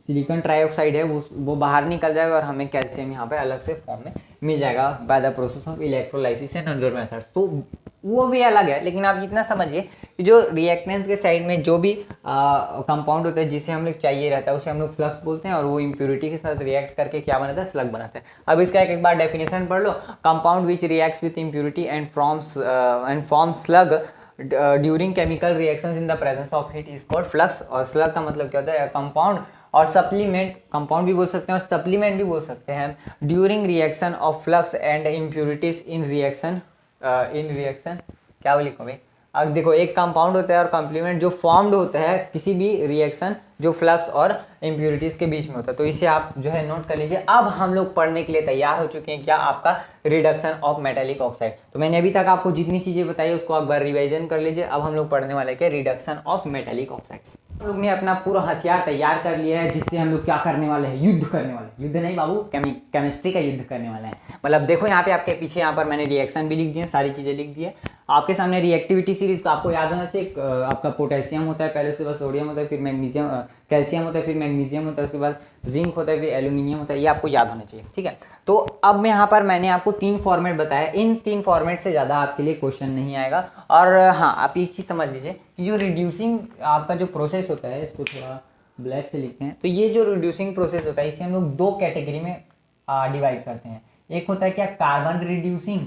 सिलिकॉन ट्राइऑक्साइड है वो बाहर निकल जाएगा और हमें कैल्शियम यहाँ पे अलग से फॉर्म में मिल जाएगा by the process of electrolysis and other methods. तो वो भी अलग है, लेकिन आप इतना समझिए कि जो रिएक्टेंट्स के साइड में जो भी कंपाउंड होता है जिसे हम लोग चाहिए रहता है उसे हम लोग फ्लक्स बोलते हैं, और वो इम्प्यूरिटी के साथ रिएक्ट करके क्या बनाता है, स्लग बनाता है। अब इसका एक बार डेफिनेशन पढ़ लो, compound which reacts with impurity and form slag during chemical reactions in the presence of heat is called flux. और स्लग का मतलब क्या होता है, कंपाउंड और सप्लीमेंट, कंपाउंड भी बोल सकते हैं और सप्लीमेंट भी बोल सकते हैं, during reaction of flux and impurities in reaction क्या वो लिखो भाई। अब देखो एक कंपाउंड होता है और कॉम्प्लीमेंट जो फॉर्म्ड होता है किसी भी रिएक्शन जो फ्लक्स और इम्प्यूरिटीज के बीच में होता है। तो इसे आप जो है नोट कर लीजिए। अब हम लोग पढ़ने के लिए तैयार हो चुके हैं, क्या, आपका रिडक्शन ऑफ मेटेलिक ऑक्साइड। तो मैंने अभी तक आपको जितनी चीजें बताई उसको एक बार रिवाइजन कर लीजिए। अब हम लोग पढ़ने वाले हैं रिडक्शन ऑफ मेटेलिक ऑक्साइड्स। हम लोग ने अपना पूरा हथियार तैयार कर लिया है, जिससे हम लोग क्या करने वाले हैं, युद्ध करने वाले हैं। युद्ध नहीं बाबू, केमिस्ट्री का युद्ध करने वाले हैं। मतलब देखो यहाँ पे आपके पीछे यहाँ पर मैंने रिएक्शन भी लिख दिए, सारी चीजें लिख दी है आपके सामने। रिएक्टिविटी सीरीज को आपको याद होना चाहिए, आपका पोटेशियम होता है पहले, उसके बाद सोडियम होता है, फिर मैग्नीशियम, कैल्शियम होता है, फिर मैग्नीशियम होता है, उसके बाद जिंक होता है, फिर एल्यूमिनियम होता है। ये आपको याद होना चाहिए, ठीक है। तो अब मैं यहाँ पर मैंने आपको 3 फॉर्मेट बताया, इन 3 फॉर्मेट से ज़्यादा आपके लिए क्वेश्चन नहीं आएगा। और हाँ, आप एक चीज़ समझ लीजिए कि जो रिड्यूसिंग आपका जो प्रोसेस होता है, इसको थोड़ा ब्लैक से लिखते हैं। तो ये जो रिड्यूसिंग प्रोसेस होता है इसे हम लोग 2 कैटेगरी में डिवाइड करते हैं। एक होता है क्या, कार्बन रिड्यूसिंग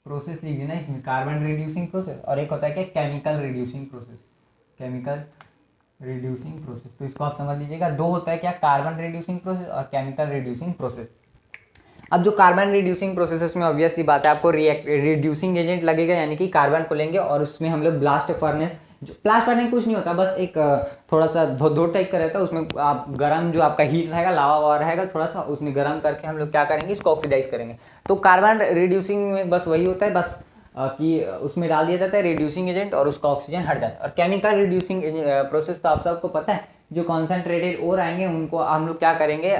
प्रोसेस लिख देना इसमें, कार्बन रिड्यूसिंग प्रोसेस। और एक होता है क्या, केमिकल रिड्यूसिंग प्रोसेस। तो इसको आप समझ लीजिएगा, 2 होता है क्या, कार्बन रिड्यूसिंग प्रोसेस और केमिकल रिड्यूसिंग प्रोसेस। अब जो कार्बन रिड्यूसिंग प्रोसेस में ऑब्वियस सी बात है, आपको रिड्यूसिंग एजेंट लगेगा, यानी कि कार्बन को लेंगे और उसमें हम लोग ब्लास्ट फर्नेस, जो ब्लास्ट फर्नेस कुछ नहीं होता, बस एक थोड़ा सा धो टाइप का रहता है, उसमें आप गर्म जो आपका हीट रहेगा, लावा वावा रहेगा थोड़ा सा, उसमें गर्म करके हम लोग क्या करेंगे, इसको ऑक्सीडाइज करेंगे। तो कार्बन रिड्यूसिंग में बस वही होता है, बस कि उसमें डाल दिया जाता है रिड्यूसिंग एजेंट और उसका ऑक्सीजन हट जाता है। और केमिकल रिड्यूसिंग प्रोसेस तो आप सबको पता है, जो कॉन्सेंट्रेटेड ओर आएंगे उनको हम लोग क्या करेंगे,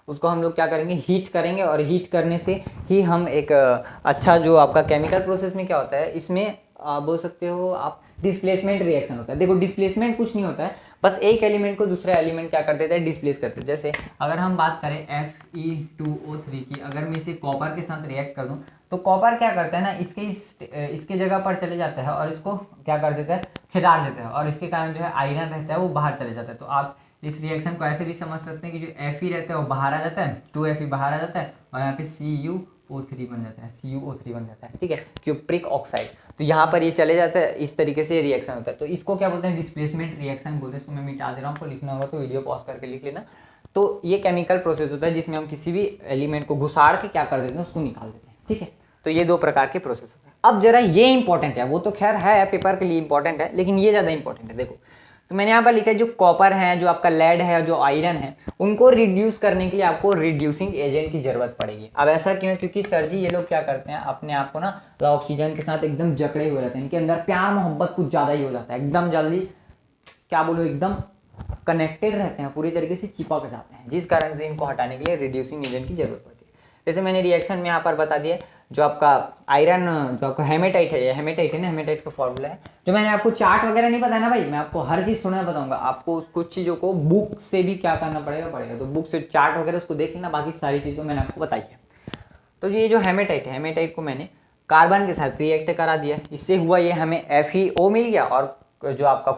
उसको हम लोग क्या करेंगे, हीट करेंगे। और हीट करने से ही हम एक अच्छा जो आपका केमिकल प्रोसेस में क्या होता है, इसमें बोल सकते हो आप डिस्प्लेसमेंट रिएक्शन होता है। देखो डिस्प्लेसमेंट कुछ नहीं होता है, बस एक एलिमेंट को दूसरा एलिमेंट क्या कर देता है, डिस्प्लेस करते हैं। जैसे अगर हम बात करें Fe2O3 की, अगर मैं इसे कॉपर के साथ रिएक्ट कर दूं तो कॉपर क्या करता है ना, इसके जगह पर चले जाता है और इसको क्या कर देता है, खिलार देता है, और इसके कारण जो है आयरन रहता है वो बाहर चले जाता है। तो आप इस रिएक्शन को ऐसे भी समझ सकते हैं कि जो Fe रहता है वो बाहर आ जाता है, 2Fe बाहर आ जाता है और यहाँ पे CuO3 बन जाता है, CuO3 बन जाता है, ठीक है, क्यूप्रिक ऑक्साइड। तो यहाँ पर ये चले जाता है, इस तरीके से रिएक्शन होता है। तो इसको क्या बोलते हैं, डिस्प्लेसमेंट रिएक्शन बोलते हैं। इसको मैं मिटा दे रहा हूँ, आपको लिखना होगा तो वीडियो पॉज करके लिख लेना। तो ये केमिकल प्रोसेस होता है जिसमें हम किसी भी एलिमेंट को घुसाड़ के क्या कर देते हैं, उसको निकाल देते हैं, ठीक है। तो ये दो प्रकार के प्रोसेस होते हैं। अब जरा ये इंपॉर्टेंट है, वो तो खैर है पेपर के लिए इंपॉर्टेंट है, लेकिन ये ज़्यादा इंपॉर्टेंट है। देखो, तो मैंने यहाँ पर लिखा है जो कॉपर है, जो आपका लेड है, जो आयरन है, उनको रिड्यूस करने के लिए आपको रिड्यूसिंग एजेंट की जरूरत पड़ेगी। अब ऐसा क्यों है, क्योंकि सर जी ये लोग क्या करते हैं, अपने आप को ना ऑक्सीजन के साथ एकदम जकड़े हुए रहते हैं, इनके अंदर प्यार मोहब्बत कुछ ज़्यादा ही हो जाता है, एकदम जल्दी क्या बोलूँ, एकदम कनेक्टेड रहते हैं, पूरी तरीके से चिपक जाते हैं, जिस कारण से इनको हटाने के लिए रिड्यूसिंग एजेंट की जरूरत पड़ती है। जैसे मैंने रिएक्शन में यहाँ पर बता दिया, जो आपका आयरन, जो आपका हेमेटाइट है, ये हेमेटाइट है ना, हेमेटाइट का फॉर्मूला है, जो मैंने आपको चार्ट वगैरह नहीं बताया ना भाई, मैं आपको हर चीज़ थोड़ा बताऊंगा, आपको कुछ चीज़ों को बुक से भी क्या करना पड़ेगा, तो बुक से चार्ट वगैरह उसको देख लेना, बाकी सारी चीज़ तो मैंने आपको बताई है। तो ये जो हेमेटाइट है, हेमेटाइट को मैंने कार्बन के साथ रिएक्ट करा दिया, इससे हुआ ये हमें FeO मिल गया, और जो आपका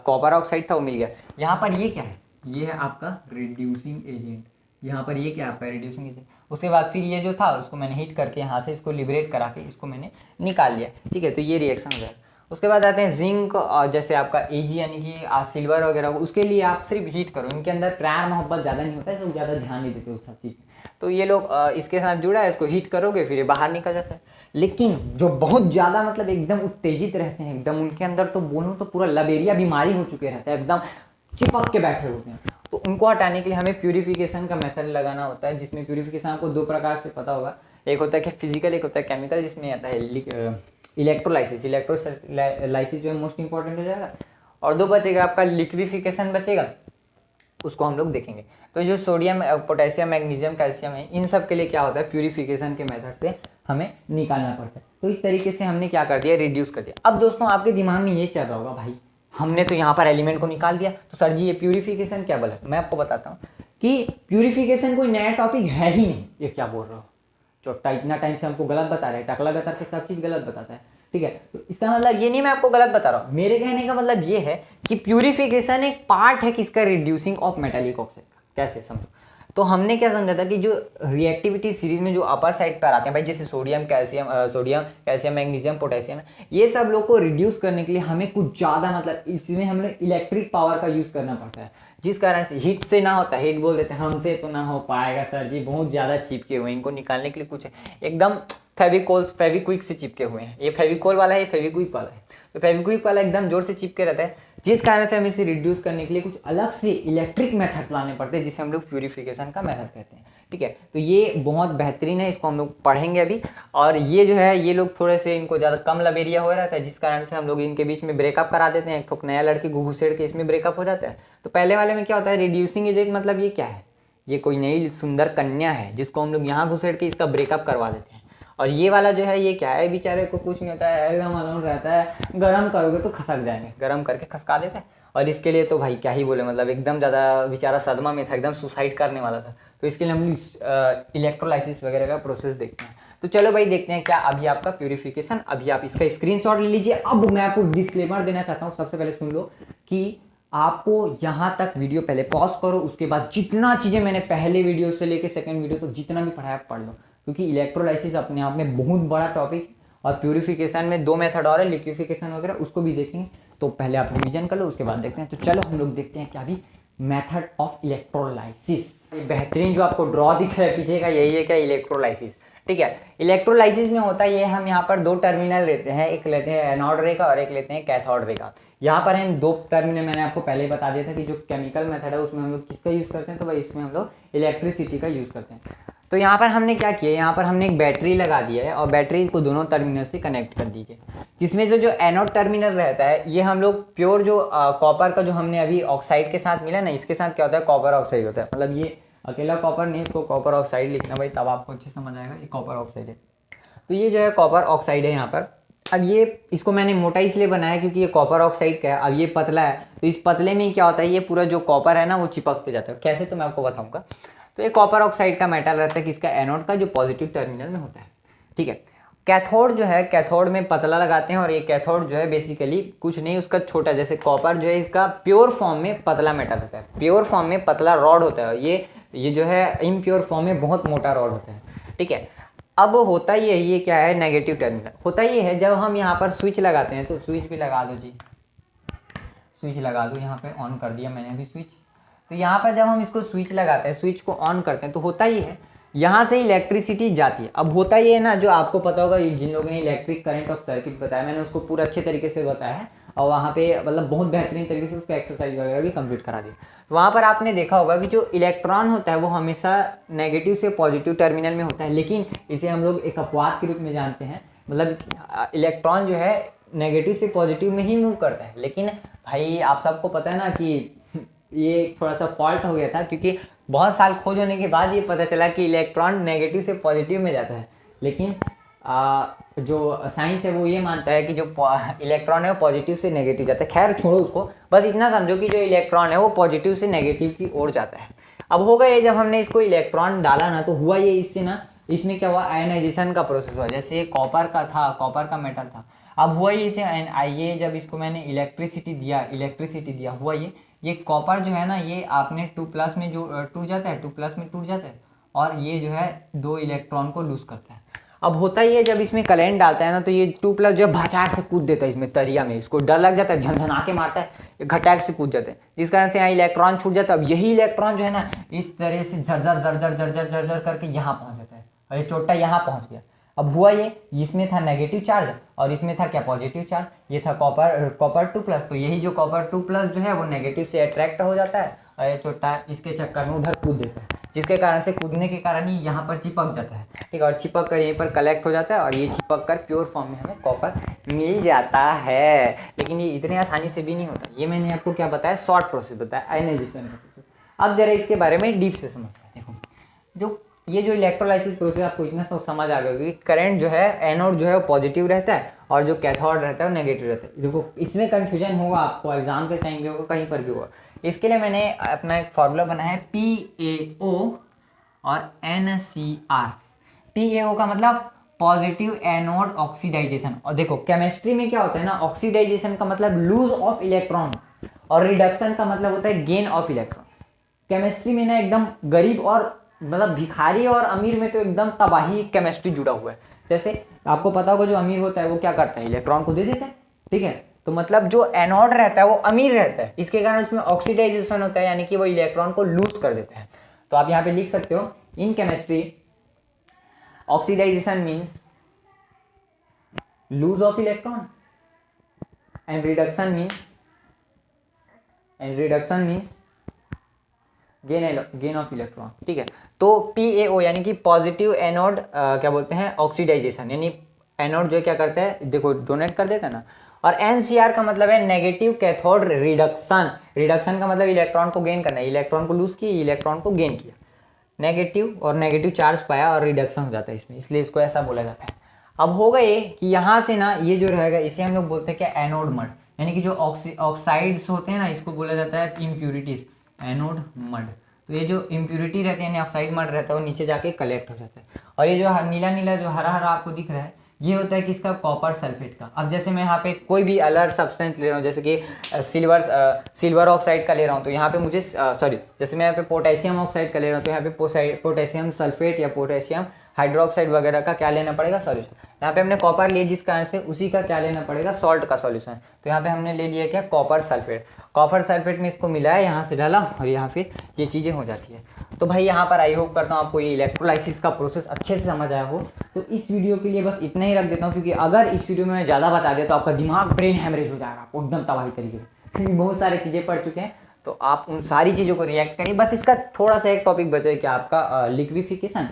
कॉपर ऑक्साइड था वो मिल गया। यहाँ पर ये क्या है, ये है आपका रिड्यूसिंग एजेंट, यहाँ पर ये क्या आपका रिड्यूसिंग एजेंट। उसके बाद फिर ये जो था उसको मैंने हीट करके यहाँ से इसको लिबरेट करा के इसको मैंने निकाल लिया, ठीक है। तो ये रिएक्शन हो जाएगा। उसके बाद आते हैं जिंक, जैसे आपका Ag यानी कि सिल्वर वगैरह, उसके लिए आप सिर्फ हीट करो, इनके अंदर प्यार मोहब्बत ज़्यादा नहीं होता है, लोग ज़्यादा ध्यान नहीं देते उस सब चीज़। तो ये लोग इसके साथ जुड़ा है, इसको हीट करोगे फिर ये बाहर निकल जाता है। लेकिन जो बहुत ज़्यादा मतलब एकदम उत्तेजित रहते हैं, एकदम उनके अंदर तो बोलूँ तो पूरा लबेरिया बीमारी हो चुके रहते हैं, एकदम चिपक के बैठे होते हैं, तो उनको हटाने के लिए हमें प्यूरिफिकेशन का मेथड लगाना होता है, जिसमें प्यूरिफिकेशन आपको दो प्रकार से पता होगा, एक होता है कि फिजिकल, एक होता है केमिकल, जिसमें आता है इलेक्ट्रोलाइसिस। इलेक्ट्रोलाइसिस जो है मोस्ट इंपॉर्टेंट हो जाएगा, और दो बचेगा आपका लिक्विफिकेशन बचेगा, उसको हम लोग देखेंगे। तो जो सोडियम, पोटेशियम, मैग्नीशियम, कैल्शियम है, इन सब के लिए क्या होता है, प्यूरिफिकेशन के मेथड से हमें निकालना पड़ता है। तो इस तरीके से हमने क्या कर दिया, रिड्यूस कर दिया। अब दोस्तों आपके दिमाग में ये चल रहा होगा, भाई हमने तो यहाँ पर एलिमेंट को निकाल दिया, तो सर जी ये प्यूरिफिकेशन क्या बोला। मैं आपको बताता हूँ कि प्यूरिफिकेशन कोई नया टॉपिक है ही नहीं, ये क्या बोल रहे हो, चोट्टा इतना टाइम से हमको गलत बता रहे हैं, टकला गतर के सब चीज़ गलत बताता है, ठीक है। तो इसका मतलब ये नहीं मैं आपको गलत बता रहा हूँ, मेरे कहने का मतलब ये है कि प्यूरिफिकेशन एक पार्ट है किसका, रिड्यूसिंग ऑफ मेटालिक ऑक्साइड का। कैसे समझो, तो हमने क्या समझा था कि जो रिएक्टिविटी सीरीज में जो अपर साइड पर आते हैं भाई, जैसे सोडियम, कैल्शियम, मैग्नीशियम, पोटेशियम, ये सब लोग को रिड्यूस करने के लिए हमें कुछ ज़्यादा मतलब इसमें हमें इलेक्ट्रिक पावर का यूज़ करना पड़ता है, जिस कारण से हीट से ना होता, हीट बोल देते हैं हमसे तो ना हो पाएगा सर जी, बहुत ज़्यादा चिपके हुए हैं, इनको निकालने के लिए कुछ एकदम फेविक्विक से चिपके हुए हैं। ये फेविकोल वाला है, ये फेविक्विक वाला है, तो फेविक्विक वाला एकदम जोर से चिपके रहता है, जिस कारण से हमें इसे रिड्यूस करने के लिए कुछ अलग से इलेक्ट्रिक मेथड लाने पड़ते हैं, जिसे हम लोग प्यूरिफिकेशन का मेथड कहते हैं, ठीक है। तो ये बहुत बेहतरीन है, इसको हम लोग पढ़ेंगे अभी। और ये जो है, ये लोग थोड़े से इनको ज़्यादा कम लबेरिया हो रहता है, जिस कारण से हम लोग इनके बीच में ब्रेकअप करा देते हैं, एक ठोक नया लड़की घुसेड़ के इसमें ब्रेकअप हो जाता है। तो पहले वाले में क्या होता है, रिड्यूसिंग एजेंट मतलब ये क्या है, ये कोई नई सुंदर कन्या है जिसको हम लोग यहाँ घुसेड़ के इसका ब्रेकअप करवा देते हैं। और ये वाला जो है, ये क्या है, बेचारे को कुछ नहीं होता है, एकदम अलोन रहता है, गरम करोगे तो खसक जाएंगे, गरम करके खसका देता है। और इसके लिए तो भाई क्या ही बोले, मतलब एकदम ज़्यादा बेचारा सदमा में था, एकदम सुसाइड करने वाला था। तो इसके लिए हम इलेक्ट्रोलाइसिस वगैरह का प्रोसेस देखते हैं। तो चलो भाई देखते हैं क्या अभी आपका प्यूरिफिकेशन, अभी आप इसका स्क्रीनशॉट ले लीजिए। अब मैं आपको डिस्क्लेमर देना चाहता हूँ, सबसे पहले सुन लो कि आपको यहाँ तक वीडियो पहले पॉज करो, उसके बाद जितना चीज़ें मैंने पहले वीडियो से लेकर सेकंड वीडियो तक जितना भी पढ़ाया पढ़ लो, क्योंकि इलेक्ट्रोलाइसिस अपने आप में बहुत बड़ा टॉपिक, और प्यूरिफिकेशन में दो मेथड और है, लिक्विफिकेशन वगैरह, उसको भी देखेंगे। तो पहले आप रिवीजन कर लो, उसके बाद देखते हैं। तो चलो हम लोग देखते हैं क्या अभी मेथड ऑफ इलेक्ट्रोलाइसिस। बेहतरीन जो आपको ड्रॉ दिख रहा है पीछे का, यही है क्या, इलेक्ट्रोलाइसिस, ठीक है। इलेक्ट्रोलाइसिस में होता है ये, हम यहाँ पर दो टर्मिनल लेते हैं, एक लेते हैं एनोड रे का और एक लेते हैं कैथोड रे का। यहाँ पर हम दो टर्मिनल, मैंने आपको पहले ही बता दिया था कि जो केमिकल मेथड है उसमें हम लोग किसका यूज़ करते हैं, तो भाई इसमें हम लोग इलेक्ट्रिसिटी का यूज़ करते हैं। तो यहाँ पर हमने क्या किया, यहाँ पर हमने एक बैटरी लगा दिया है और बैटरी को दोनों टर्मिनल से कनेक्ट कर दीजिए, जिसमें से जो एनोड टर्मिनल रहता है ये हम लोग प्योर जो कॉपर का जो हमने अभी ऑक्साइड के साथ मिला ना, इसके साथ क्या होता है, कॉपर ऑक्साइड होता है। मतलब ये अकेला कॉपर नहीं, इसको कॉपर ऑक्साइड लिखना भाई, तब आपको अच्छे समझ आएगा, ये कॉपर ऑक्साइड है। तो ये जो है कॉपर ऑक्साइड है यहाँ पर। अब ये इसको मैंने मोटा इसलिए बनाया क्योंकि ये कॉपर ऑक्साइड का है, अब ये पतला है, तो इस पतले में क्या होता है, ये पूरा जो कॉपर है ना वो चिपकते जाता है। कैसे, तो मैं आपको बताऊंगा। तो ये कॉपर ऑक्साइड का मेटल रहता है कि इसका एनोड का जो पॉजिटिव टर्मिनल में होता है, ठीक है। कैथोड जो है, कैथोड में पतला लगाते हैं और ये कैथोड जो है बेसिकली कुछ नहीं, उसका छोटा, जैसे कॉपर जो है इसका प्योर फॉर्म में पतला मेटल होता है, प्योर फॉर्म में पतला रॉड होता है, ये जो है इम्प्योर फॉर्म में बहुत मोटा रॉड होता है, ठीक है। अब होता ये क्या है, नेगेटिव टर्मिनल होता ये है जब हम यहाँ पर स्विच लगाते हैं, तो स्विच भी लगा दो जी, स्विच लगा दो, यहाँ पे ऑन कर दिया मैंने अभी स्विच। तो यहाँ पर जब हम इसको स्विच लगाते हैं, स्विच को ऑन करते हैं, तो होता ये है यहाँ से इलेक्ट्रिसिटी जाती है। अब होता ये है ना, जो आपको पता होगा, जिन लोगों ने इलेक्ट्रिक करंट ऑफ सर्किट बताया, मैंने उसको पूरा अच्छे तरीके से बताया है और वहाँ पे मतलब बहुत बेहतरीन तरीके से उसको एक्सरसाइज वगैरह भी कंप्लीट करा दी। तो वहाँ पर आपने देखा होगा कि जो इलेक्ट्रॉन होता है वो हमेशा नेगेटिव से पॉजिटिव टर्मिनल में होता है, लेकिन इसे हम लोग एक अपवाद के रूप में जानते हैं, मतलब इलेक्ट्रॉन जो है नेगेटिव से पॉजिटिव में ही मूव करता है। लेकिन भाई आप सबको पता है ना कि ये थोड़ा सा फॉल्ट हो गया था, क्योंकि बहुत साल खोज होने के बाद ये पता चला कि इलेक्ट्रॉन नेगेटिव से पॉजिटिव में जाता है, लेकिन जो साइंस है वो ये मानता है कि जो इलेक्ट्रॉन है वो पॉजिटिव से नेगेटिव जाता है। खैर छोड़ो उसको, बस इतना समझो कि जो इलेक्ट्रॉन है वो पॉजिटिव से नेगेटिव की ओर जाता है। अब होगा ये, जब हमने इसको इलेक्ट्रॉन डाला ना, तो हुआ ये, इससे ना इसमें क्या हुआ, आयनाइजेशन का प्रोसेस हुआ। जैसे कॉपर का था, कॉपर का मेटल था, अब हुआ ये, इसे आइए जब इसको मैंने इलेक्ट्रिसिटी दिया, हुआ ये कॉपर जो है ना, ये आपने 2+ में जो टूट जाता है, 2+ में टूट जाता है, और ये जो है 2 इलेक्ट्रॉन को लूज करता है। अब होता ही है, जब इसमें करंट डालता है ना, तो ये 2+ जो है भचाक से कूद देता है इसमें तरिया में, इसको डर लग जाता है, झनझना के मारता है, घटाक से कूद जाते हैं, जिस कारण से यहाँ इलेक्ट्रॉन छूट जाता है। अब यही इलेक्ट्रॉन जो है ना, इस तरह से झरझर झरझर झरझर झरझर करके यहाँ पहुँच जाता है, और ये चोटा यहाँ पहुँच गया। अब हुआ ये, इसमें था नेगेटिव चार्ज और इसमें था क्या, पॉजिटिव चार्ज, ये था कॉपर 2+, तो यही जो कॉपर 2+ जो है वो नेगेटिव से अट्रैक्ट हो जाता है और ये छोटा इसके चक्कर में उधर कूद देता है, जिसके कारण से कूदने के कारण ही यहाँ पर चिपक जाता है, ठीक है, और चिपक कर यहीं पर कलेक्ट हो जाता है और ये चिपक कर प्योर फॉर्म में हमें कॉपर मिल जाता है। लेकिन ये इतने आसानी से भी नहीं होता, ये मैंने आपको क्या बताया, शॉर्ट प्रोसेस बताया, आयनाइजेशन का प्रोसेस। अब जरा इसके बारे में डीप से समझते हैं। देखो, जो ये जो इलेक्ट्रोलाइसिस प्रोसेस आपको इतना सब समझ आ गया होगा कि करंट जो है, एनोड जो है वो पॉजिटिव रहता है और जो कैथोड रहता है वो नेगेटिव रहता है। देखो, इसमें कन्फ्यूजन होगा आपको, एग्जाम के टाइम भी होगा, कहीं पर भी होगा। इसके लिए मैंने अपना एक फॉर्मूला बनाया है, PaO और NCr। PaO का मतलब पॉजिटिव एनोड ऑक्सीडाइजेशन। और देखो केमिस्ट्री में क्या होता है ना, ऑक्सीडाइजेशन का मतलब लूज ऑफ इलेक्ट्रॉन और रिडक्शन का मतलब होता है गेन ऑफ इलेक्ट्रॉन। केमिस्ट्री में ना एकदम गरीब और मतलब भिखारी और अमीर में तो एकदम तबाही केमिस्ट्री जुड़ा हुआ है। जैसे आपको पता होगा, जो अमीर होता है वो क्या करता है, इलेक्ट्रॉन को दे देता है, ठीक है। तो मतलब जो एनोड रहता है वो अमीर रहता है, इसके कारण उसमें ऑक्सीडाइजेशन होता है, यानी कि वो इलेक्ट्रॉन को लूज कर देता है। तो आप यहाँ पे लिख सकते हो, in chemistry oxidisation means lose of electron and reduction means gain of electron, ठीक है। तो PaO यानी कि पॉजिटिव एनोड क्या बोलते हैं, ऑक्सीडाइजेशन, यानी एनोड जो क्या करता है, देखो डोनेट कर देता है ना। और NCr का मतलब है नेगेटिव कैथोड रिडक्शन। रिडक्शन का मतलब इलेक्ट्रॉन को गेन करना है, इलेक्ट्रॉन को लूज किया, इलेक्ट्रॉन को गेन किया, नेगेटिव और नेगेटिव चार्ज पाया और रिडक्शन हो जाता है इसमें, इसलिए इसको ऐसा बोला जाता है। अब होगा ये कि यहाँ से ना ये जो रहेगा, इसे हम लोग बोलते हैं क्या, एनोड मड, यानी कि जो ऑक्साइड्स होते हैं ना, इसको बोला जाता है इम्प्यूरिटीज, एनोड मड। तो ये जो इम्प्यूरिटी रहती है यानी ऑक्साइड मड रहता है, वो नीचे जाके कलेक्ट हो जाता है। और ये जो नीला नीला जो हरा हरा आपको दिख रहा है, ये होता है किसका, कॉपर सल्फेट का। अब जैसे मैं यहाँ पे कोई भी अलग सब्सटेंस ले रहा हूँ, जैसे कि सिल्वर ऑक्साइड का ले रहा हूँ, तो यहाँ पे मुझे जैसे मैं यहाँ पे पोटेशियम ऑक्साइड का ले रहा हूँ, तो यहाँ पे पोटेशियम सल्फेट या पोटेशियम हाइड्रोक्साइड वगैरह का क्या लेना पड़ेगा, सॉल्यूशन। यहाँ पे हमने कॉपर लिया, जिस कारण से उसी का क्या लेना पड़ेगा, सॉल्ट का सॉल्यूशन। तो यहाँ पे हमने ले लिया क्या, कॉपर सल्फेट। कॉपर सल्फेट में इसको मिलाया, यहाँ से डाला और यहाँ फिर ये चीज़ें हो जाती है। तो भाई यहाँ पर आई होप करता हूँ आपको ये इलेक्ट्रोलाइसिस का प्रोसेस अच्छे से समझ आया हो। तो इस वीडियो के लिए बस इतना ही रख देता हूँ, क्योंकि अगर इस वीडियो में मैं ज़्यादा बता दिया तो आपका दिमाग ब्रेन हैमरेज हो जाएगा, आपको एकदम तबाही तरीके से, क्योंकि बहुत सारी चीज़ें पढ़ चुके हैं। तो आप उन सारी चीज़ों को रिएक्ट करिए। बस इसका थोड़ा सा एक टॉपिक बचा है कि आपका लिक्विफिकेशन,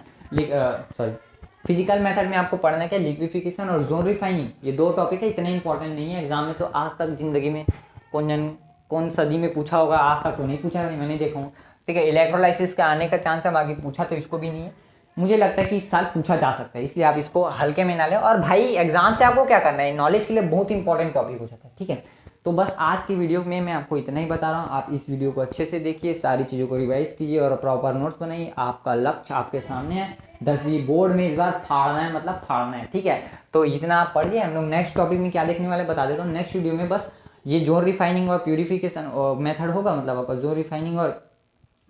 फिजिकल मेथड में आपको पढ़ना क्या, लिक्विफिकेशन और जोन रिफाइनिंग, ये 2 टॉपिक है, इतने इंपॉर्टेंट नहीं है एग्जाम में। तो आज तक जिंदगी में कौन सदी में पूछा होगा, आज तक तो नहीं पूछा, मैं नहीं देखा हूँ, ठीक है। इलेक्ट्रोलाइसिस का आने का चांस है, बाकी पूछा तो इसको भी नहीं है। मुझे लगता है कि इस साल पूछा जा सकता है, इसलिए आप इसको हल्के में ना लें। और भाई एग्जाम से आपको क्या करना है, नॉलेज के लिए बहुत इंपॉर्टेंट टॉपिक हो जाता है, ठीक है। तो बस आज की वीडियो में मैं आपको इतना ही बता रहा हूँ। आप इस वीडियो को अच्छे से देखिए, सारी चीज़ों को रिवाइज कीजिए और प्रॉपर नोट्स बनाइए। आपका लक्ष्य आपके सामने है, 10वीं बोर्ड में इस बार फाड़ना है, मतलब फाड़ना है, ठीक है। तो इतना आप पढ़ लिया। हम लोग नेक्स्ट टॉपिक में क्या देखने वाले बता देता हूँ। नेक्स्ट वीडियो में बस ये जोन रिफाइनिंग और प्यूरिफिकेशन मेथड होगा, मतलब आपका जोन रिफाइनिंग और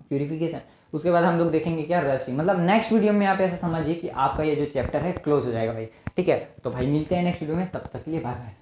प्यूरिफिकेशन। उसके बाद हम लोग देखेंगे क्या, रस्टिंग। मतलब नेक्स्ट वीडियो में आप ऐसा समझिए कि आपका ये जो चैप्टर है क्लोज हो जाएगा भाई, ठीक है। तो भाई मिलते हैं नेक्स्ट वीडियो में, तब तक के लिए बाय बाय।